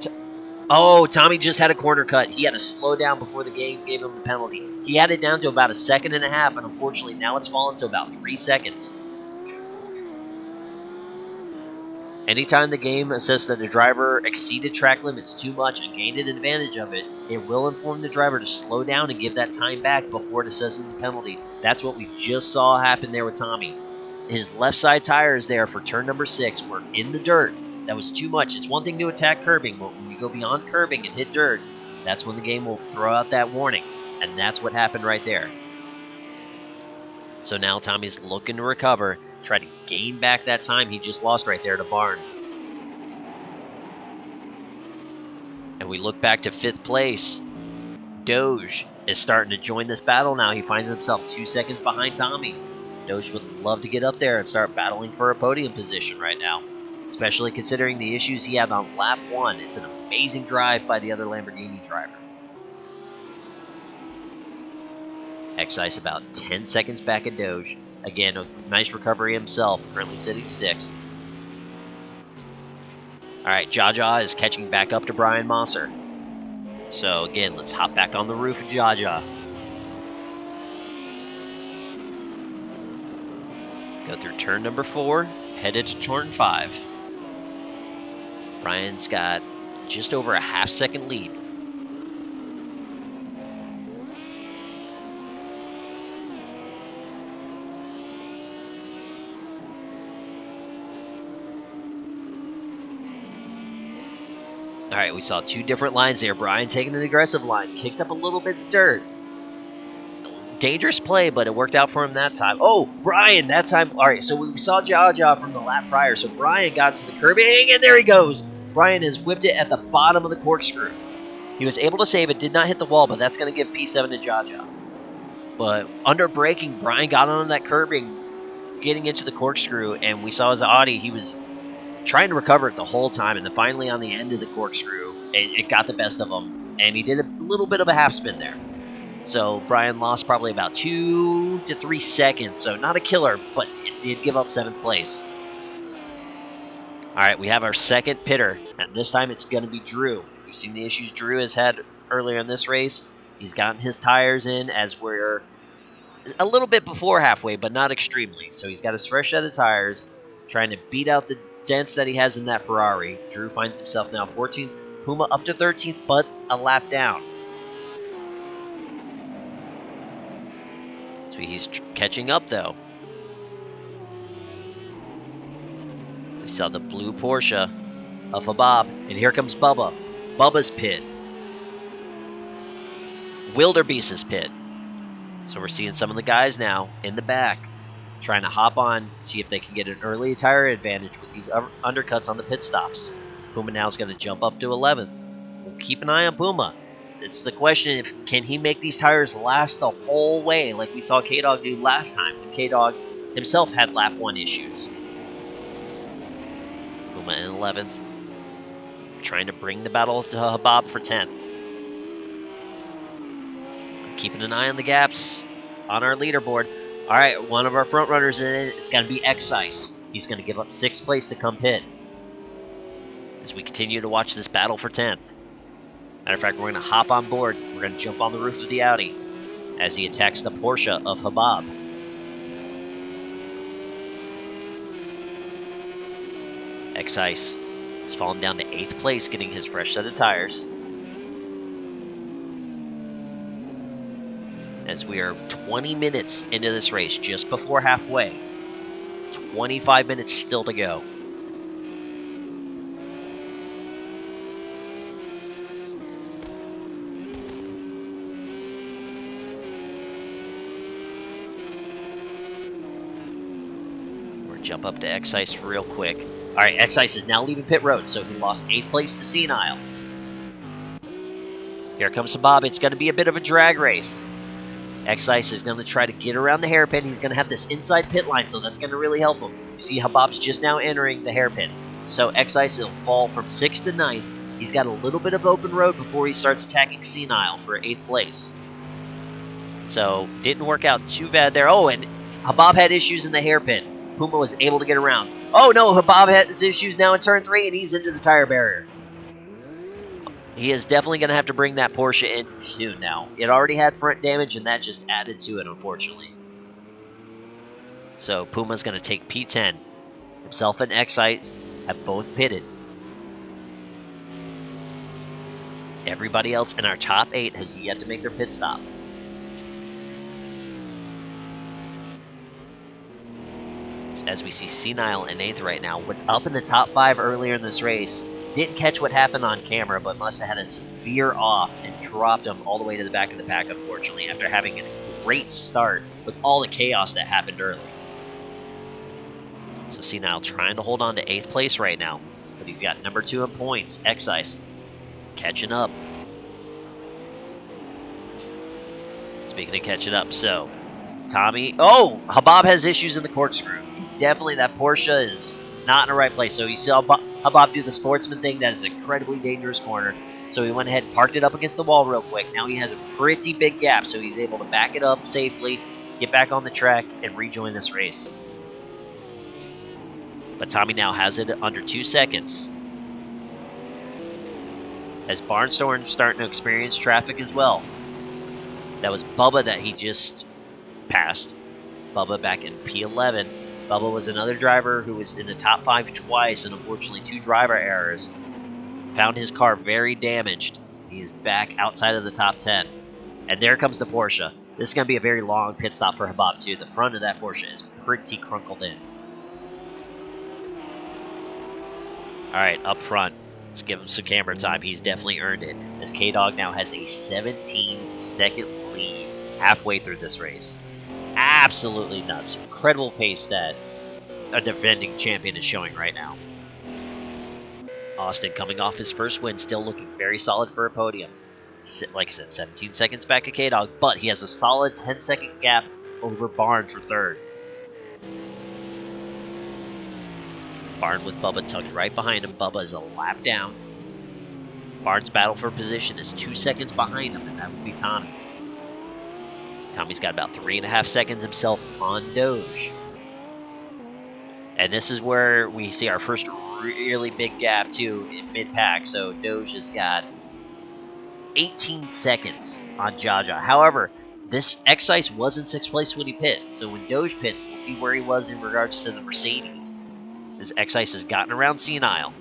Oh, Tommy just had a corner cut. He had to slow down before the game gave him the penalty. He had it down to about 1.5 seconds, and unfortunately now it's fallen to about 3 seconds. Anytime the game says that the driver exceeded track limits too much and gained an advantage of it, it will inform the driver to slow down and give that time back before it assesses a penalty. That's what we just saw happen there with Tommy. His left side tires there for turn number 6 were in the dirt. That was too much. It's one thing to attack curbing, but when you go beyond curbing and hit dirt, that's when the game will throw out that warning. And that's what happened right there. So now Tommy's looking to recover, try to gain back that time he just lost right there to Barn. And we look back to 5th place. Doge is starting to join this battle now. He finds himself 2 seconds behind Tommy. Doge would love to get up there and start battling for a podium position right now, especially considering the issues he had on lap 1. It's an amazing drive by the other Lamborghini driver. X-Ice about 10 seconds back at Doge. Again, a nice recovery himself, currently sitting 6th. Alright, Jaja is catching back up to Brian Mosser. So again, let's hop back on the roof of Jaja. Go through turn number 4, headed to turn 5. Brian's got just over a 1/2 second lead. All right, we saw 2 different lines there. Brian taking an aggressive line, kicked up a little bit of dirt. Dangerous play, but it worked out for him that time. Oh, Brian, that time. All right, so we saw Jaja from the lap prior. So Brian got to the curbing, and there he goes. Brian has whipped it at the bottom of the corkscrew. He was able to save it, did not hit the wall, but that's going to give P7 to Jaja. But under braking, Brian got on that curbing, getting into the corkscrew, and we saw his Audi. He was trying to recover it the whole time, and then finally on the end of the corkscrew, it got the best of him, and he did a little bit of a half spin there. So Brian lost probably about 2 to 3 seconds, so not a killer, but it did give up 7th place. All right, we have our second pitter, and this time it's going to be Drew. We've seen the issues Drew has had earlier in this race. He's gotten his tires in as we're a little bit before halfway, but not extremely. So he's got his fresh set of tires, trying to beat out the dents that he has in that Ferrari. Drew finds himself now 14th, Puma up to 13th, but a lap down. So he's catching up, though. We saw the blue Porsche of Habab, and here comes Bubba. Bubba's pit. Wilderbeest's pit. So we're seeing some of the guys now in the back trying to hop on, see if they can get an early tire advantage with these undercuts on the pit stops. Puma now is going to jump up to 11th. We'll keep an eye on Puma. It's the question if can he make these tires last the whole way like we saw K-Dog do last time when K-Dog himself had lap 1 issues. Puma in 11th. Trying to bring the battle to Habab for 10th. Keeping an eye on the gaps on our leaderboard. All right, one of our front runners in it. It's got to be X-Ice. He's going to give up 6th place to come pit. As we continue to watch this battle for 10th. Matter of fact, we're going to hop on board. We're going to jump on the roof of the Audi as he attacks the Porsche of Habab. X-Ice has fallen down to 8th place, getting his fresh set of tires. As we are 20 minutes into this race, just before halfway. 25 minutes still to go. Jump up to X-Ice real quick. All right, X-Ice is now leaving pit road, so he lost 8th place to Senile. Here comes Habab. It's going to be a bit of a drag race. X-Ice is going to try to get around the hairpin. He's going to have this inside pit line, so that's going to really help him. You see Habab's just now entering the hairpin. So X-Ice will fall from 6th to 9th. He's got a little bit of open road before he starts attacking Senile for 8th place. So, didn't work out too bad there. Oh, and Habab had issues in the hairpin. Puma was able to get around. Oh no, Habab has issues now in turn 3, and he's into the tire barrier. He is definitely going to have to bring that Porsche in soon now. It already had front damage, and that just added to it, unfortunately. So Puma's going to take P10. Himself and X-Ice have both pitted. Everybody else in our top 8 has yet to make their pit stop. As we see Senile in 8th right now. What's up in the top 5 earlier in this race. Didn't catch what happened on camera, but must have had a severe off and dropped him all the way to the back of the pack, unfortunately, after having a great start with all the chaos that happened early. So Senile trying to hold on to 8th place right now, but he's got number 2 in points. X-Ice catching up. Speaking of catching up, so Tommy. Oh, Habab has issues in the corkscrew. He's definitely, that Porsche is not in the right place. So you saw Habab do the sportsman thing. That is an incredibly dangerous corner. So he went ahead and parked it up against the wall real quick. Now he has a pretty big gap, so he's able to back it up safely, get back on the track, and rejoin this race. But Tommy now has it under 2 seconds. As Barnstorm's starting to experience traffic as well. That was Bubba that he just passed. Bubba back in P11. Bubba was another driver who was in the top 5 twice, and unfortunately 2 driver errors. Found his car very damaged. He is back outside of the top 10. And there comes the Porsche. This is going to be a very long pit stop for Habab too. The front of that Porsche is pretty crunkled in. Alright, up front. Let's give him some camera time. He's definitely earned it. As K-Dog now has a 17-second lead halfway through this race. Absolutely nuts. Incredible pace that a defending champion is showing right now. Austin coming off his first win, still looking very solid for a podium. Like I said, 17 seconds back of K-Dog, but he has a solid 10-second gap over Barn for 3rd. Barn with Bubba tucked right behind him. Bubba is a lap down. Barn's battle for position is 2 seconds behind him, and that would be Tommy. Tommy's got about 3.5 seconds himself on Doge. And this is where we see our first really big gap, too, in mid-pack. So Doge has got 18 seconds on Jaja. However, this X-Ice was in 6th place when he pit. So when Doge pits, we'll see where he was in regards to the Mercedes. This X-Ice has gotten around Senile.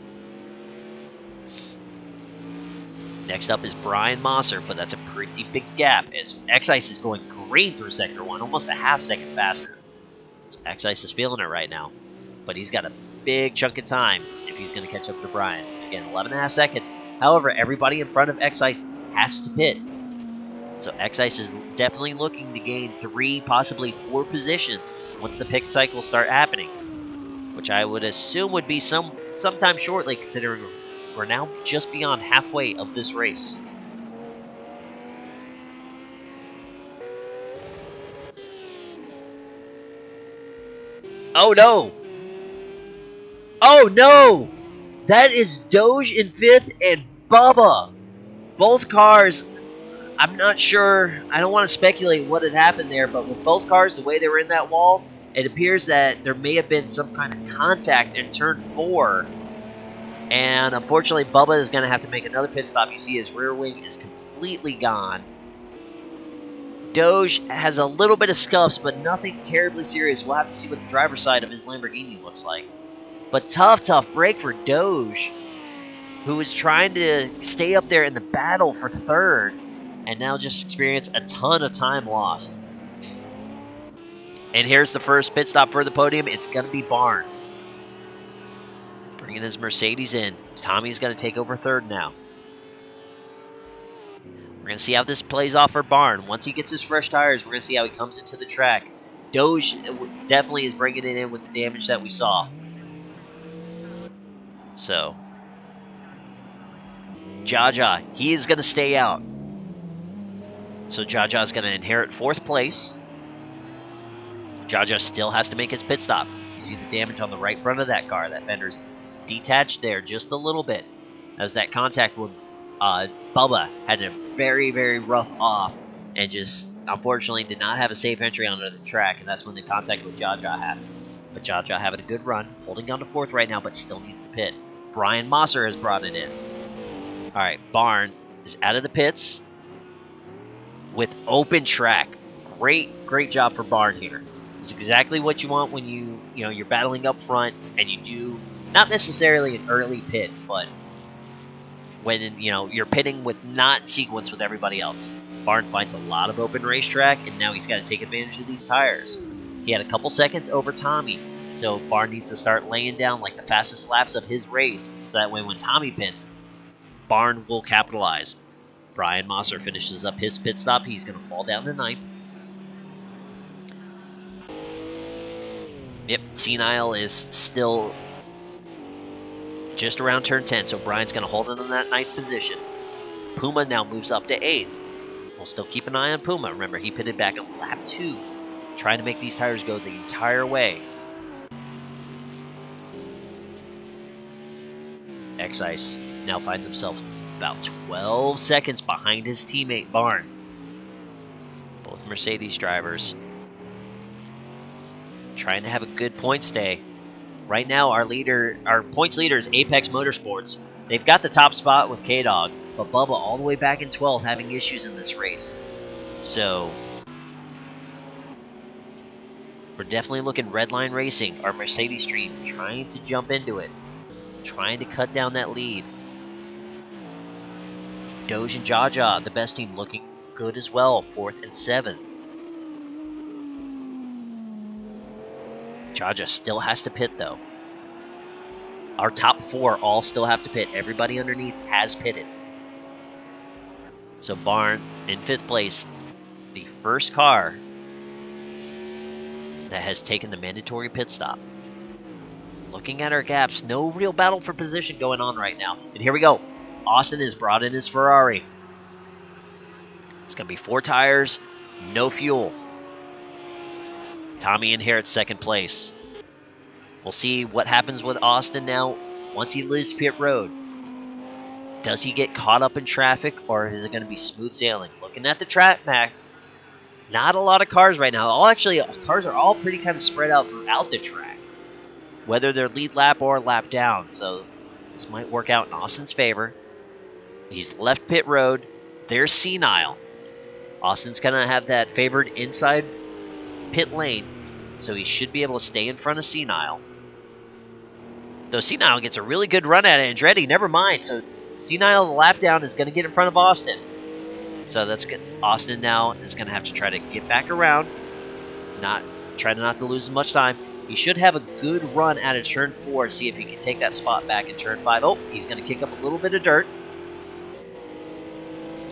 Next up is Brian Mosser, but that's a pretty big gap as X-Ice is going green through Sector 1, almost a half second faster. So X-Ice is feeling it right now, but he's got a big chunk of time if he's going to catch up to Brian. Again, 11.5 seconds. However, everybody in front of X-Ice has to pit. So X-Ice is definitely looking to gain 3, possibly 4 positions once the pick cycles start happening, which I would assume would be sometime shortly, considering we're now just beyond halfway of this race. Oh, no. Oh, no. That is Doge in 5th and Bubba. Both cars, I'm not sure. I don't want to speculate what had happened there, but with both cars, the way they were in that wall, it appears that there may have been some kind of contact in turn 4. And unfortunately, Bubba is going to have to make another pit stop. You see his rear wing is completely gone. Doge has a little bit of scuffs, but nothing terribly serious. We'll have to see what the driver's side of his Lamborghini looks like. But tough break for Doge, who was trying to stay up there in the battle for 3rd, and now just experienced a ton of time lost. And here's the first pit stop for the podium. It's going to be Barn. Bringing his Mercedes in. Tommy's going to take over 3rd now. We're going to see how this plays off for Barn. Once he gets his fresh tires, we're going to see how he comes into the track. Doge definitely is bringing it in with the damage that we saw. So, Jaja, he is going to stay out. So Jaja is going to inherit 4th place. Jaja still has to make his pit stop. You see the damage on the right front of that car. That fender's detached there just a little bit. As that contact with Bubba had a very rough off and just unfortunately did not have a safe entry onto the track, and that's when the contact with Jaja happened. But Jaja having a good run, holding down to 4th right now, but still needs to pit. Brian Mosser has brought it in. All right, Barn is out of the pits with open track. Great job for Barn here. It's exactly what you want when you're battling up front and you do not necessarily an early pit, but when you're pitting with not in sequence with everybody else. Barn finds a lot of open racetrack, and now he's got to take advantage of these tires. He had a couple seconds over Tommy, so Barn needs to start laying down like the fastest laps of his race, so that way when Tommy pits, Barn will capitalize. Brian Mosser finishes up his pit stop. He's going to fall down to 9th. Yep, Senile is still just around turn 10, so Brian's going to hold it in that 9th position. Puma now moves up to 8th. We'll still keep an eye on Puma. Remember, he pitted back on lap 2, trying to make these tires go the entire way. X-Ice now finds himself about 12 seconds behind his teammate Barn. Both Mercedes drivers trying to have a good points day. Right now, our points leader is Apex Motorsports. They've got the top spot with K-Dog, but Bubba all the way back in 12th having issues in this race. So, we're definitely looking Redline Racing, our Mercedes team, trying to jump into it, trying to cut down that lead. Doge and Jaja, the best team, looking good as well, 4th and 7th. Jaja still has to pit, though. Our top 4 all still have to pit. Everybody underneath has pitted. So Barn in 5th place, the first car that has taken the mandatory pit stop. Looking at our gaps, no real battle for position going on right now. And here we go. Austin has brought in his Ferrari. It's going to be 4 tires, no fuel. Tommy inherits 2nd place. We'll see what happens with Austin now once he leaves pit road. Does he get caught up in traffic, or is it going to be smooth sailing? Looking at the track map, not a lot of cars right now. Cars are all pretty kind of spread out throughout the track, whether they're lead lap or lap down. So this might work out in Austin's favor. He's left pit road. There's Senile. Austin's going to have that favored inside pit lane, so he should be able to stay in front of Senile. Though Senile gets a really good run at it, Andretti, never mind. So Senile, the lap down, is going to get in front of Austin. So that's good. Austin now is going to have to try to get back around, try not to lose as much time. He should have a good run out of turn 4, see if he can take that spot back in turn 5. Oh, he's going to kick up a little bit of dirt.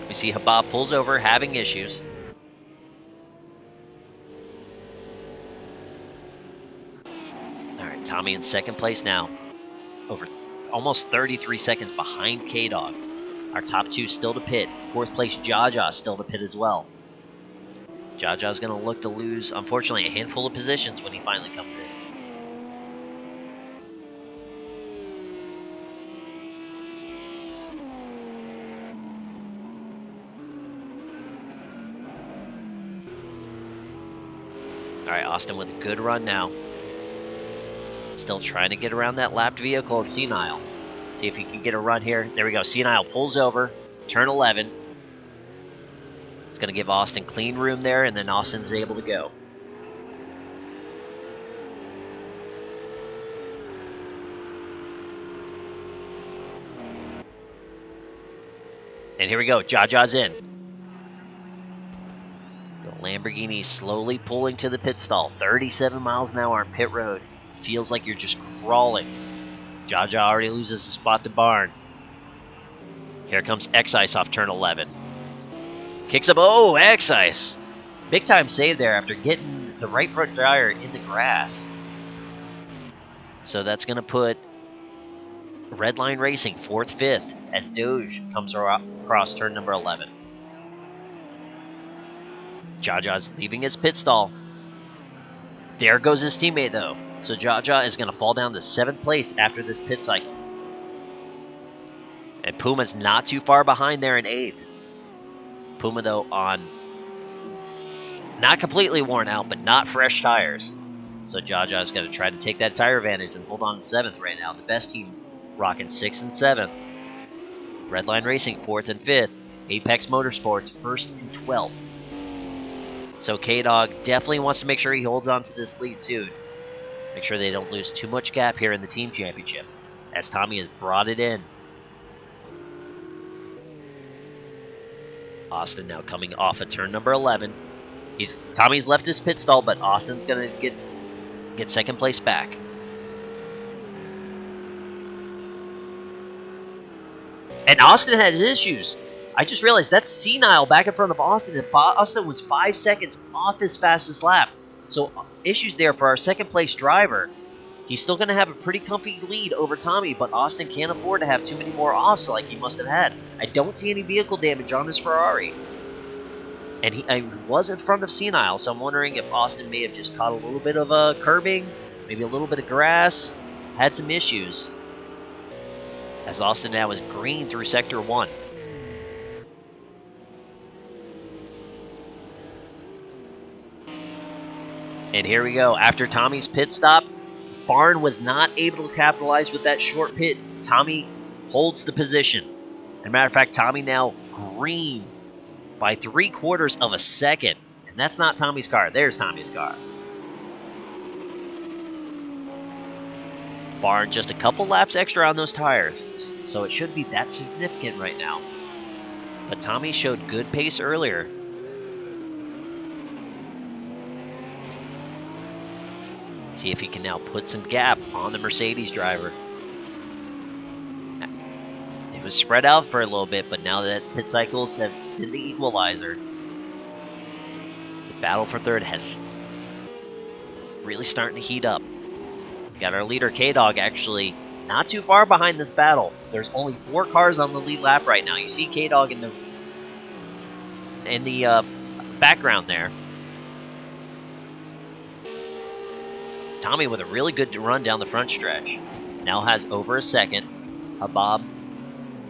We see Habab pulls over, having issues. All right, Tommy in 2nd place now. Over almost 33 seconds behind K-Dog. Our top 2 still to pit. 4th place Jaja still to pit as well. Jaja's going to look to lose, unfortunately, a handful of positions when he finally comes in. right, Austin with a good run now. Still trying to get around that lapped vehicle of Senile. See if he can get a run here. There we go. Senile pulls over. Turn 11. It's going to give Austin clean room there, and then Austin's able to go. And here we go. Jaja's in. The Lamborghini slowly pulling to the pit stall. 37 miles an hour on pit road. Feels like you're just crawling. Jaja already loses the spot to Barn. Here comes X-Ice off turn 11. Kicks up. Oh, X-Ice. Big time save there after getting the right front tire in the grass. So that's going to put Redline Racing 4th, 5th as Doge comes across turn number 11. Jaja's leaving his pit stall. There goes his teammate, though. So Jaja is going to fall down to 7th place after this pit cycle. And Puma's not too far behind there in 8th. Puma, though, on not completely worn out, but not fresh tires. So Jaja is going to try to take that tire advantage and hold on to 7th right now. The best team rocking 6th and 7th. Redline Racing 4th and 5th. Apex Motorsports 1st and 12th. So K-Dog definitely wants to make sure he holds on to this lead soon. Make sure they don't lose too much gap here in the team championship, as Tommy has brought it in. Austin now coming off of turn number 11. Tommy's left his pit stall, but Austin's going to get 2nd place back. And Austin had his issues. I just realized that's Senile back in front of Austin, and Austin was 5 seconds off his fastest lap. So issues there for our 2nd place driver. He's still going to have a pretty comfy lead over Tommy, but Austin can't afford to have too many more offs like he must have had. I don't see any vehicle damage on his Ferrari. And he was in front of Senile, so I'm wondering if Austin may have just caught a little bit of curbing, maybe a little bit of grass, had some issues. As Austin now is green through Sector 1. And here we go. After Tommy's pit stop, Barn was not able to capitalize with that short pit. Tommy holds the position. As a matter of fact, Tommy now green by 3/4 of a second. And that's not Tommy's car. There's Tommy's car. Barn just a couple laps extra on those tires. So it shouldn't be that significant right now. But Tommy showed good pace earlier. See if he can now put some gap on the Mercedes driver. It was spread out for a little bit, but now that pit cycles have been the equalizer, the battle for 3rd has really starting to heat up. We got our leader K-Dog actually not too far behind this battle. There's only 4 cars on the lead lap right now. You see K-Dog in the background there. Tommy with a really good run down the front stretch. Now has over a second. Habab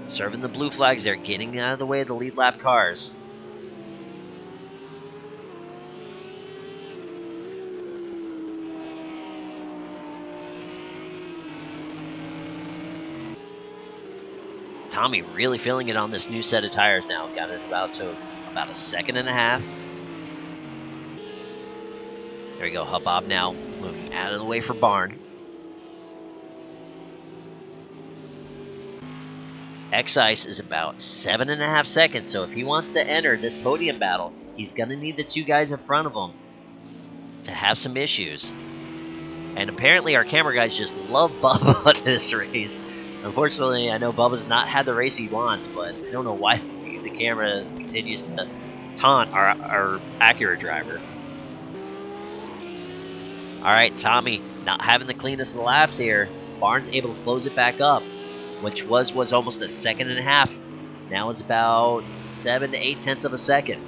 serving the blue flags there, getting out of the way of the lead lap cars. Tommy really feeling it on this new set of tires now. Got it about a second and a half. There we go, Habab now moving out of the way for Barn. X-Ice is about 7.5 seconds, so if he wants to enter this podium battle, he's going to need the 2 guys in front of him to have some issues. And apparently our camera guys just love Bubba on this race. Unfortunately, I know Bubba's not had the race he wants, but I don't know why the camera continues to taunt our Acura driver. All right, Tommy not having the cleanest of the laps here. Barnes able to close it back up, which was almost a 1.5 seconds. Now is about 7 to 8 tenths of a second.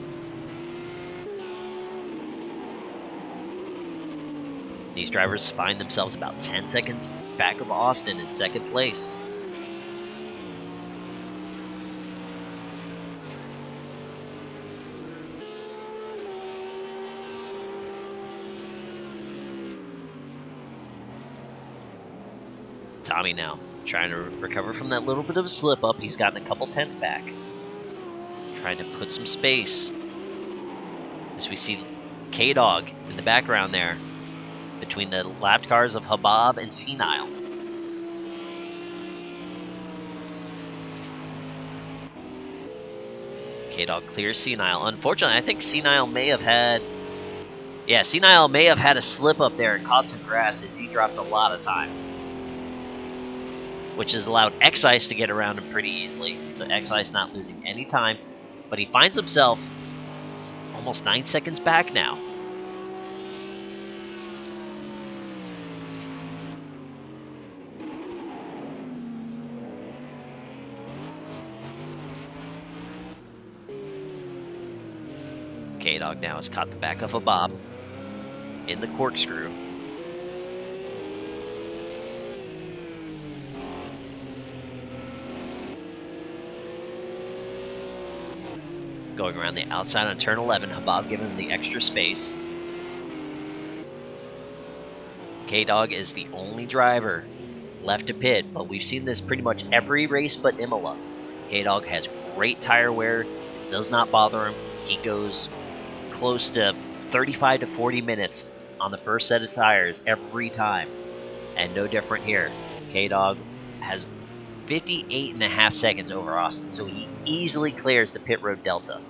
These drivers find themselves about 10 seconds back of Austin in 2nd place. Tommy now trying to recover from that little bit of a slip up. He's gotten a couple tenths back. Trying to put some space. As we see K-Dog in the background there between the lapped cars of Habab and Senile. K-Dog clears Senile. Unfortunately, I think Senile may have had... Yeah, Senile may have had a slip up there and caught some grass as he dropped a lot of time. Which has allowed X-Ice to get around him pretty easily. So X-Ice not losing any time. But he finds himself almost 9 seconds back now. K-Dog now has caught the back of a Bob in the corkscrew. Going around the outside on turn 11, Habab giving him the extra space. K-Dog is the only driver left to pit, but we've seen this pretty much every race but Imola. K-Dog has great tire wear, it does not bother him. He goes close to 35 to 40 minutes on the first set of tires every time, and no different here. K-Dog has 58.5 seconds over Austin, so he easily clears the pit road delta.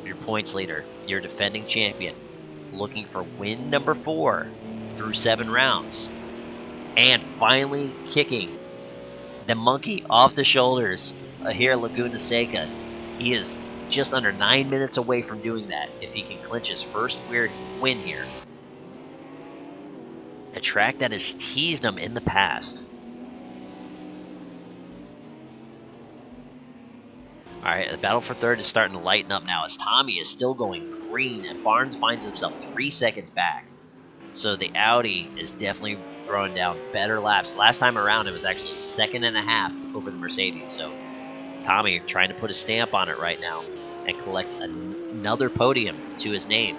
Your points leader, your defending champion, looking for win number 4 through 7 rounds, and finally kicking the monkey off the shoulders here at Laguna Seca. He is just under 9 minutes away from doing that if he can clinch his first weird win here. A track that has teased him in the past. Alright, the battle for third is starting to lighten up now as Tommy is still going green and Barnes finds himself 3 seconds back. So the Audi is definitely throwing down better laps. Last time around it was actually 1.5 seconds over the Mercedes. So Tommy trying to put a stamp on it right now and collect another podium to his name.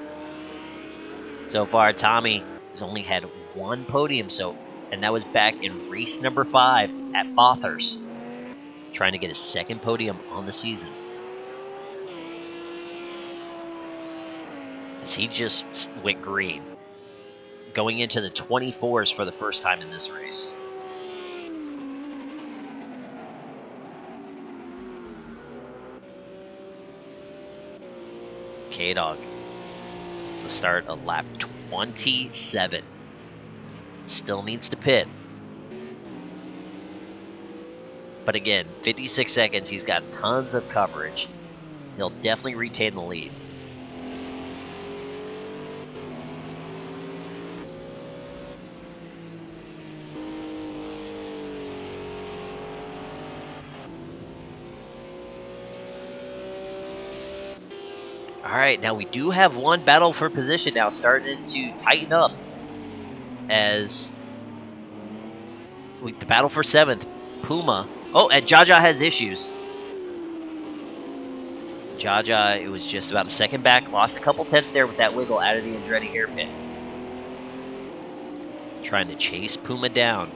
So far, Tommy has only had 1 podium, and that was back in race number 5 at Bathurst, trying to get his 2nd podium on the season. As he just went green, going into the 24s for the first time in this race. K-Dog, the start of lap 27. Still needs to pit. But again, 56 seconds, he's got tons of coverage. He'll definitely retain the lead. Alright, now we do have one battle for position now starting to tighten up as the battle for 7th. Puma. Oh, and Jaja has issues. Jaja, it was just about a second back. Lost a couple tenths there with that wiggle out of the Andretti hairpin. Trying to chase Puma down.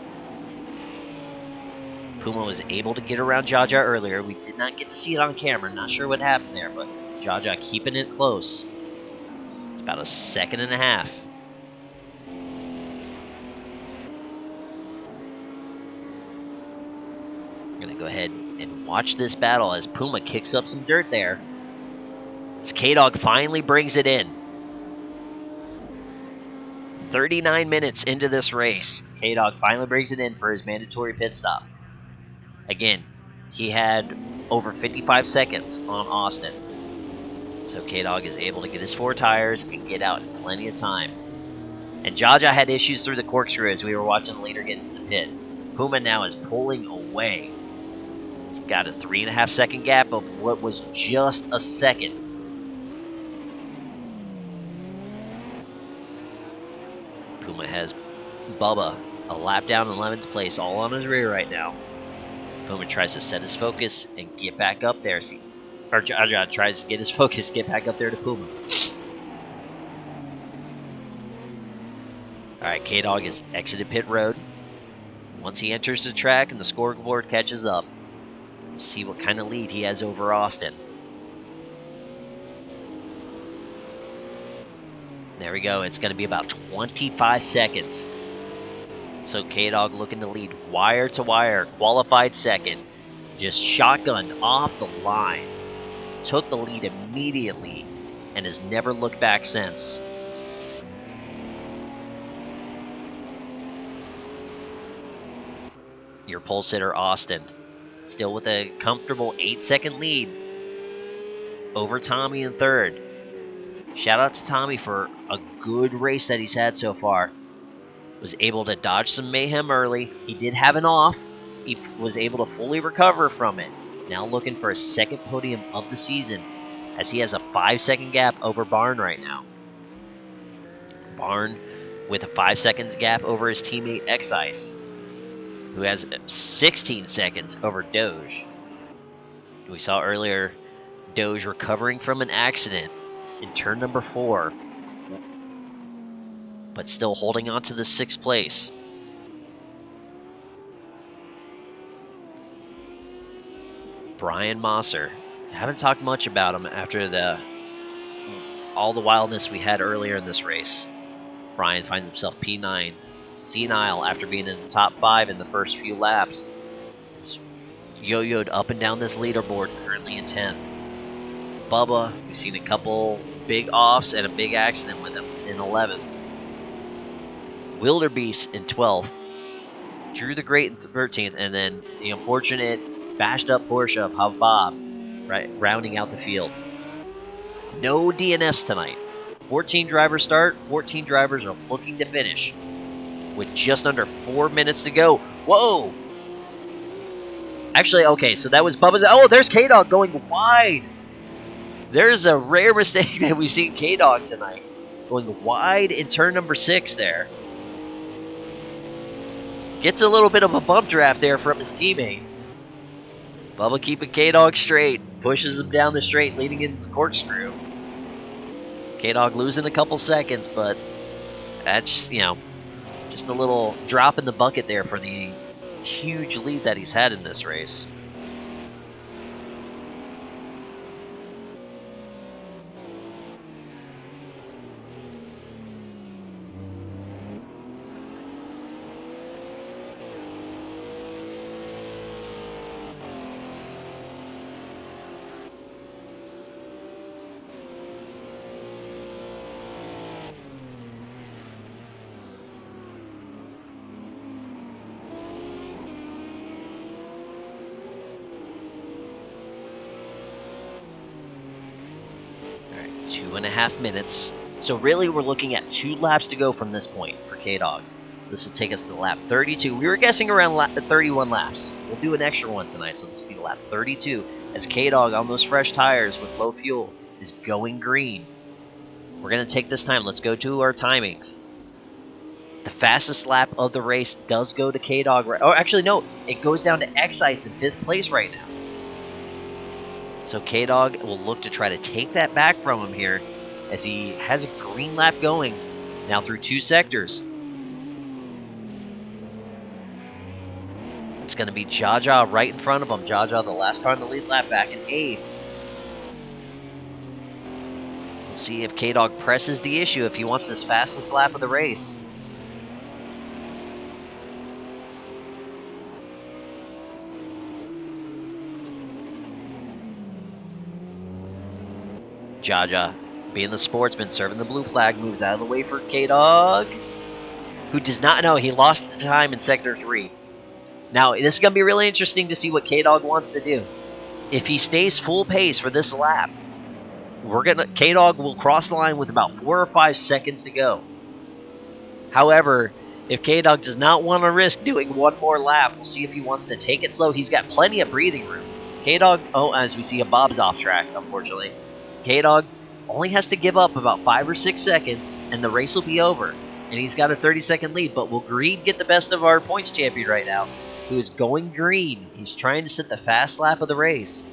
Puma was able to get around Jaja earlier. We did not get to see it on camera. Not sure what happened there, but Jaja keeping it close. It's about 1.5 seconds. I'm going to go ahead and watch this battle as Puma kicks up some dirt there. As K-Dog finally brings it in. 39 minutes into this race, K-Dog finally brings it in for his mandatory pit stop. Again, he had over 55 seconds on Austin. So K-Dog is able to get his 4 tires and get out in plenty of time. And Jaja had issues through the corkscrew as we were watching the leader get into the pit. Puma now is pulling away. He's got a 3.5 second gap of what was just a second. Puma has Bubba a lap down in 11th place, all on his rear right now. Puma tries to set his focus and get back up there. Or Jaja tries to get his focus, get back up there to Puma. Alright, K-Dog has exited pit road. Once he enters the track and the scoreboard catches up, we'll see what kind of lead he has over Austin. There we go. It's going to be about 25 seconds. So K-Dog looking to lead wire to wire, qualified second. Just shotgunned off the line. Took the lead immediately and has never looked back since. Your pole sitter Austin, still with a comfortable 8-second lead over Tommy in third. Shout out to Tommy for a good race that he's had so far. Was able to dodge some mayhem early. He did have an off. He was able to fully recover from it. Now looking for a second podium of the season, as he has a 5-second gap over Barn right now. Barn with a 5-second gap over his teammate X-Ice, who has 16 seconds over Doge. We saw earlier Doge recovering from an accident in turn number 4, but still holding on to the 6th place. Brian Mosser. Haven't talked much about him after all the wildness we had earlier in this race. Brian finds himself P9, senile after being in the top 5 in the first few laps. He's yo-yoed up and down this leaderboard, currently in 10th. Bubba, we've seen a couple big offs and a big accident with him in 11th. Wildebeest in 12th. Drew the Great in 13th, and then the unfortunate bashed up Porsche of Habab, right, rounding out the field. No DNFs tonight. 14 drivers start, 14 drivers are looking to finish with just under 4 minutes to go. Whoa! Actually, okay, so that was Bubba's. Oh, there's K-Dog going wide. There's a rare mistake that we've seen K-Dog tonight. Going wide in turn number 6 there. Gets a little bit of a bump draft there from his teammate. Bubba keeping K-Dog straight. Pushes him down the straight, leading into the corkscrew. K-Dog losing a couple seconds, but that's, just a little drop in the bucket there for the huge lead that he's had in this race. All right, 2.5 minutes. So really we're looking at 2 laps to go from this point for K-Dog. This will take us to lap 32. We were guessing around 31 laps. We'll do an extra one tonight, so this will be lap 32 as K-Dog on those fresh tires with low fuel is going green. We're going to take this time. Let's go to our timings. The fastest lap of the race does go to K-Dog. Oh, actually, no. It goes down to X-Ice in 5th place right now. So K-Dog will look to try to take that back from him here as he has a green lap going now through 2 sectors. It's going to be Jaja right in front of him. Jaja, the last car in the lead lap, back in 8th. We'll see if K-Dog presses the issue if he wants this fastest lap of the race. Jaja, being the sportsman, serving the blue flag, moves out of the way for K-Dog, who does not know he lost the time in Sector 3. Now, this is going to be really interesting to see what K-Dog wants to do. If he stays full pace for this lap, K-Dog will cross the line with about 4 or 5 seconds to go. However, if K-Dog does not want to risk doing one more lap, we'll see if he wants to take it slow. He's got plenty of breathing room. K-Dog, as we see, Bob's off track, unfortunately. K-Dog only has to give up about 5 or 6 seconds, and the race will be over. And he's got a 30-second lead, but will Green get the best of our points champion right now, who is going green? He's trying to set the fast lap of the race.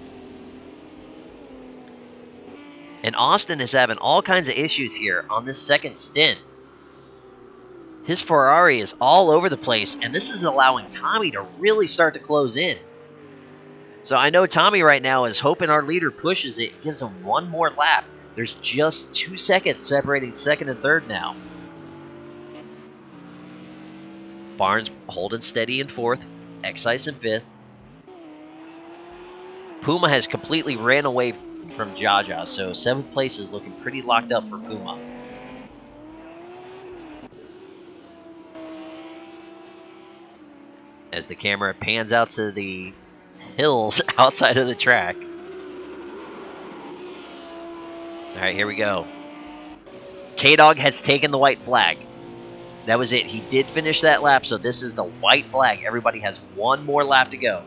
And Austin is having all kinds of issues here on this second stint. His Ferrari is all over the place, and this is allowing Tommy to really start to close in. So I know Tommy right now is hoping our leader pushes it, gives him one more lap. There's just 2 seconds separating second and third now. Barnes holding steady in fourth, Excise in fifth. Puma has completely ran away from Jaja, so 7th place is looking pretty locked up for Puma. As the camera pans out to the hills outside of the track. All right, here we go. K-Dog has taken the white flag. That was it. He did finish that lap, so this is the white flag. Everybody has one more lap to go.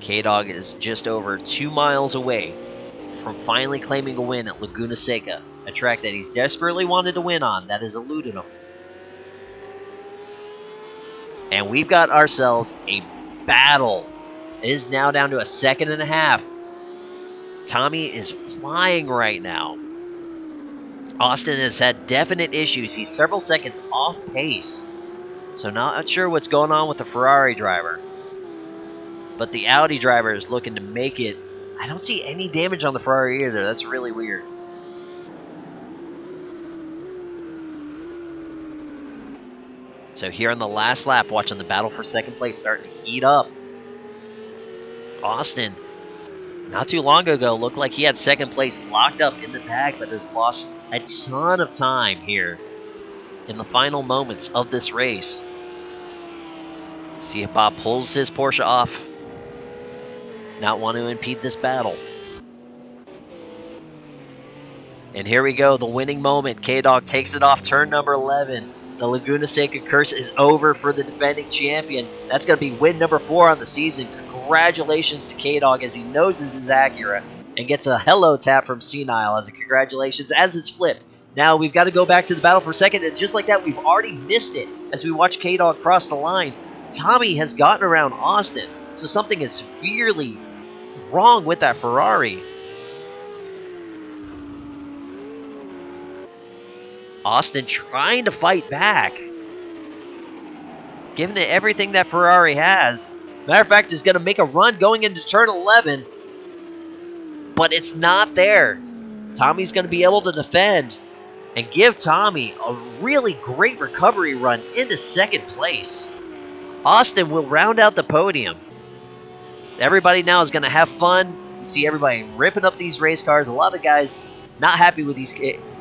K-Dog is just over 2 miles away from finally claiming a win at Laguna Seca, a track that he's desperately wanted to win on that has eluded him. And we've got ourselves a battle. It is now down to a 1.5 seconds. Tommy is flying right now. Austin has had definite issues. He's several seconds off pace. So not sure what's going on with the Ferrari driver. But the Audi driver is looking to make it. I don't see any damage on the Ferrari either. That's really weird. So here on the last lap, watching the battle for second place starting to heat up. Austin, not too long ago, looked like he had second place locked up in the bag, but has lost a ton of time here in the final moments of this race. See if Bob pulls his Porsche off. Not want to impede this battle. And here we go, the winning moment. K-Dog takes it off turn number 11. The Laguna Seca curse is over for the defending champion. That's going to be win number 4 on the season. Congratulations to K-Dog as he noses his Acura and gets a hello tap from Senile as a congratulations as it's flipped. Now we've got to go back to the battle for second, and just like that, we've already missed it as we watch K-Dog cross the line. Tommy has gotten around Austin, so something is severely wrong with that Ferrari. Austin trying to fight back, giving it everything that Ferrari has. Matter of fact, is going to make a run going into turn 11, but it's not there. Tommy's going to be able to defend and give Tommy a really great recovery run into second place. Austin will round out the podium. Everybody now is going to have fun. You see everybody ripping up these race cars. A lot of guys not happy with these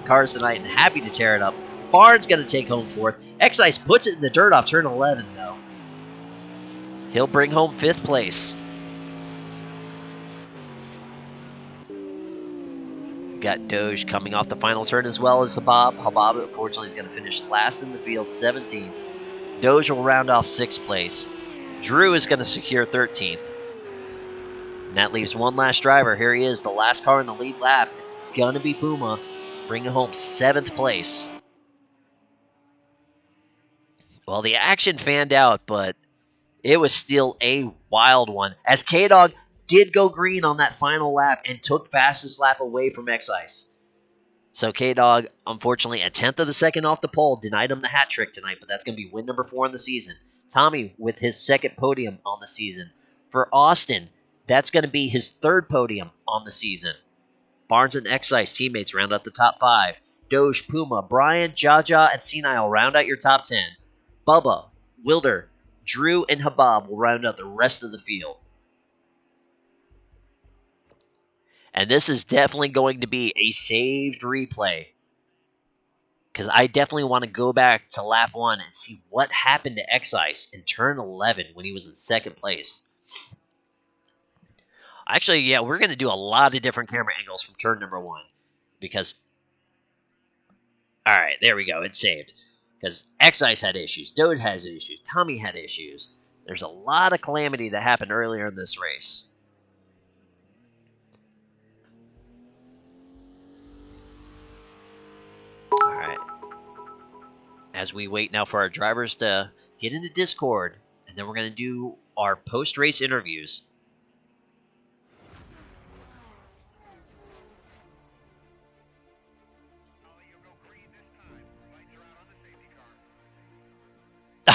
cars tonight and happy to tear it up. Barnes going to take home fourth. Excise puts it in the dirt off turn 11, though. He'll bring home 5th place. Got Doge coming off the final turn as well as Habab. Habab, unfortunately, is going to finish last in the field, 17th. Doge will round off 6th place. Drew is going to secure 13th. And that leaves one last driver. Here he is, the last car in the lead lap. It's going to be Puma, bringing home 7th place. Well, the action fanned out, but it was still a wild one, as K-Dog did go green on that final lap and took fastest lap away from Excise. So K-Dog, unfortunately, a 1/10 of a second off the pole, denied him the hat trick tonight, but that's going to be win number 4 in the season. Tommy with his 2nd podium on the season. For Austin, that's going to be his 3rd podium on the season. Barnes and Excise teammates round out the top 5. Doge, Puma, Brian, Jaja, and Senile round out your top 10. Bubba, Wilder, Drew, and Habab will round out the rest of the field. And this is definitely going to be a saved replay, because I definitely want to go back to lap 1 and see what happened to Excise in turn 11 when he was in 2nd place. Actually, yeah, we're going to do a lot of different camera angles from turn number 1, because... Alright, there we go, it's saved. Because Excise had issues, Doge had issues, Tommy had issues. There's a lot of calamity that happened earlier in this race. Alright. As we wait now for our drivers to get into Discord, and then we're going to do our post-race interviews.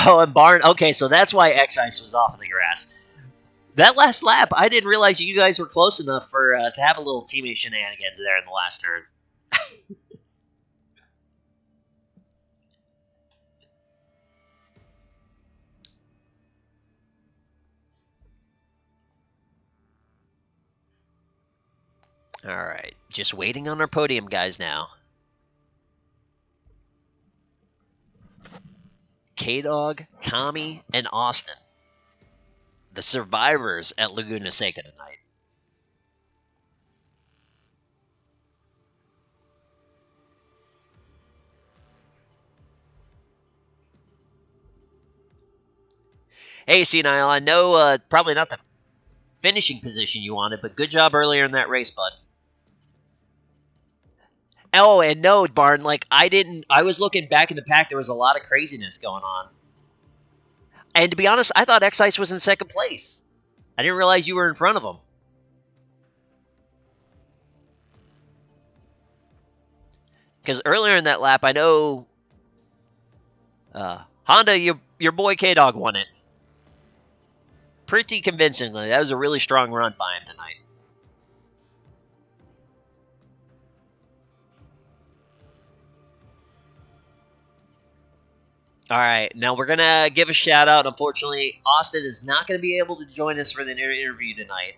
Oh, and Barn. Okay, so that's why X-Ice was off in the grass. That last lap, I didn't realize you guys were close enough for to have a little teammate shenanigans there in the last turn. All right, just waiting on our podium guys now. K-Dog, Tommy, and Austin. The survivors at Laguna Seca tonight. Hey, Senile, I know probably not the finishing position you wanted, but good job earlier in that race, bud. Oh, and no, Barn, like, I was looking back in the pack, there was a lot of craziness going on. And to be honest, I thought X-Ice was in second place. I didn't realize you were in front of him. Because earlier in that lap, I know Honda, your boy K-Dog won it. Pretty convincingly. That was a really strong run by him tonight. All right, now we're going to give a shout-out. Unfortunately, Austin is not going to be able to join us for the interview tonight.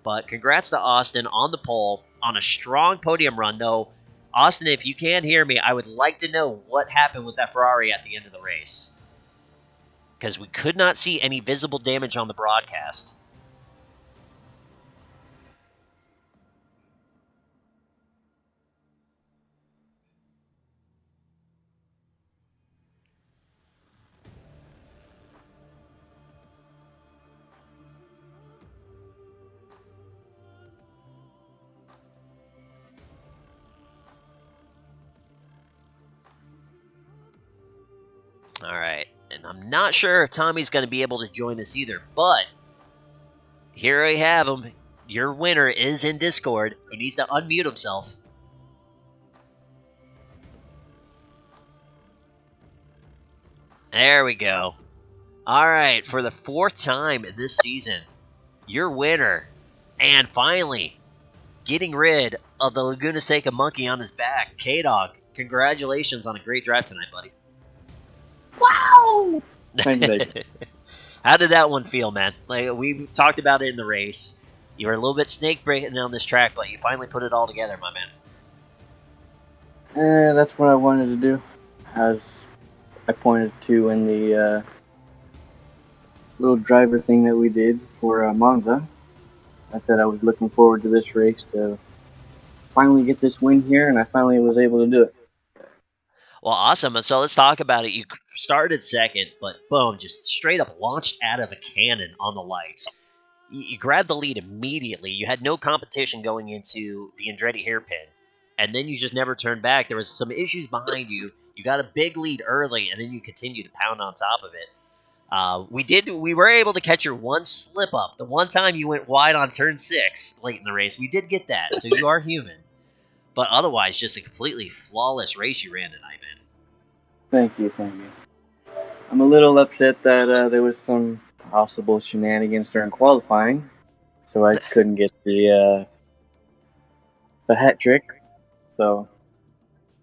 But congrats to Austin on the pole, on a strong podium run, though. Austin, if you can hear me, I would like to know what happened with that Ferrari at the end of the race. Because we could not see any visible damage on the broadcast. All right, and I'm not sure if Tommy's going to be able to join us either, but here we have him. Your winner is in Discord. He needs to unmute himself. There we go. All right, for the 4th time this season, your winner, and finally getting rid of the Laguna Seca monkey on his back, K-Dog. Congratulations on a great drive tonight, buddy. Wow! How did that one feel, man? Like, we talked about it in the race. You were a little bit snake breaking on this track, but you finally put it all together, my man. That's what I wanted to do. As I pointed to in the little driver thing that we did for Monza. I said I was looking forward to this race to finally get this win here, and I finally was able to do it. Well, awesome. And so let's talk about it. You started second, but boom, just straight up launched out of a cannon on the lights. You grabbed the lead immediately. You had no competition going into the Andretti hairpin, and then you just never turned back. There was some issues behind you. You got a big lead early, and then you continued to pound on top of it. We were able to catch your one slip up. The one time you went wide on turn 6 late in the race, we did get that. So you are human. But otherwise, just a completely flawless race you ran tonight, man. Thank you. I'm a little upset that there was some possible shenanigans during qualifying, so I couldn't get the hat trick. So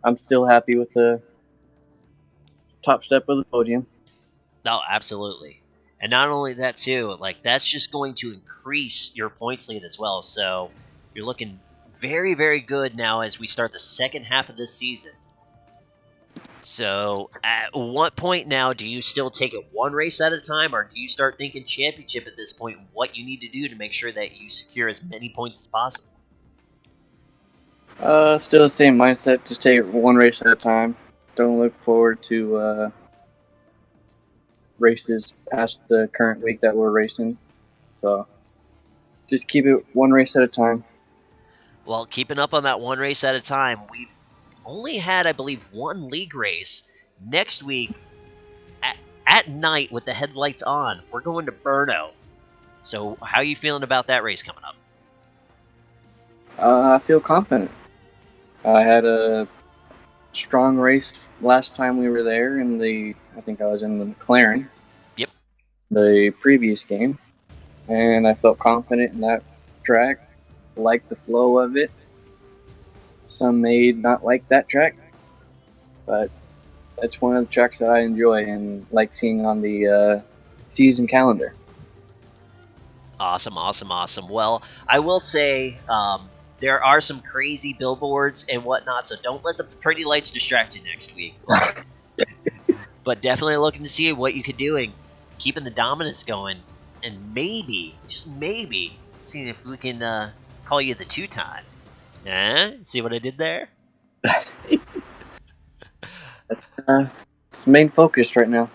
I'm still happy with the top step of the podium. Oh, absolutely. And not only that, too, like, that's just going to increase your points lead as well. So you're looking very, very good now as we start the second half of this season. So at what point now do you still take it one race at a time, or do you start thinking championship at this point and what you need to do to make sure that you secure as many points as possible? Still the same mindset. Just take it one race at a time. Don't look forward to races past the current week that we're racing. So just keep it one race at a time. Well, keeping up on that one race at a time, we've only had, I believe, one league race. Next week, at night with the headlights on, we're going to Brno. So how are you feeling about that race coming up? I feel confident. I had a strong race last time we were there I think I was in the McLaren. Yep. The previous game. And I felt confident in that track. Liked the flow of it. Some may not like that track, but that's one of the tracks that I enjoy and like seeing on the season calendar. Awesome. Well, I will say there are some crazy billboards and whatnot, so don't let the pretty lights distract you next week. But definitely looking to see what you could do in keeping the dominance going, and maybe, just maybe, seeing if we can call you the 2-time. See what I did there? It's main focus right now.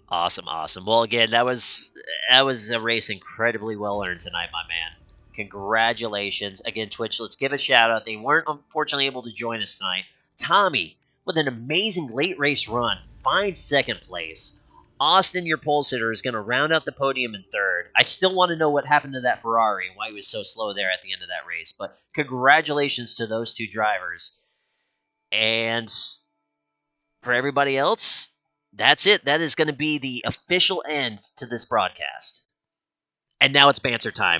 Awesome. Well, again, that was a race incredibly well earned tonight, my man. Congratulations. Again, Twitch, let's give a shout out. They weren't unfortunately able to join us tonight. Tommy, with an amazing late race run, finds second place. Austin, your pole sitter, is going to round out the podium in third. I still want to know what happened to that Ferrari and why he was so slow there at the end of that race. But congratulations to those two drivers. And for everybody else, that's it. That is going to be the official end to this broadcast. And now it's banter time.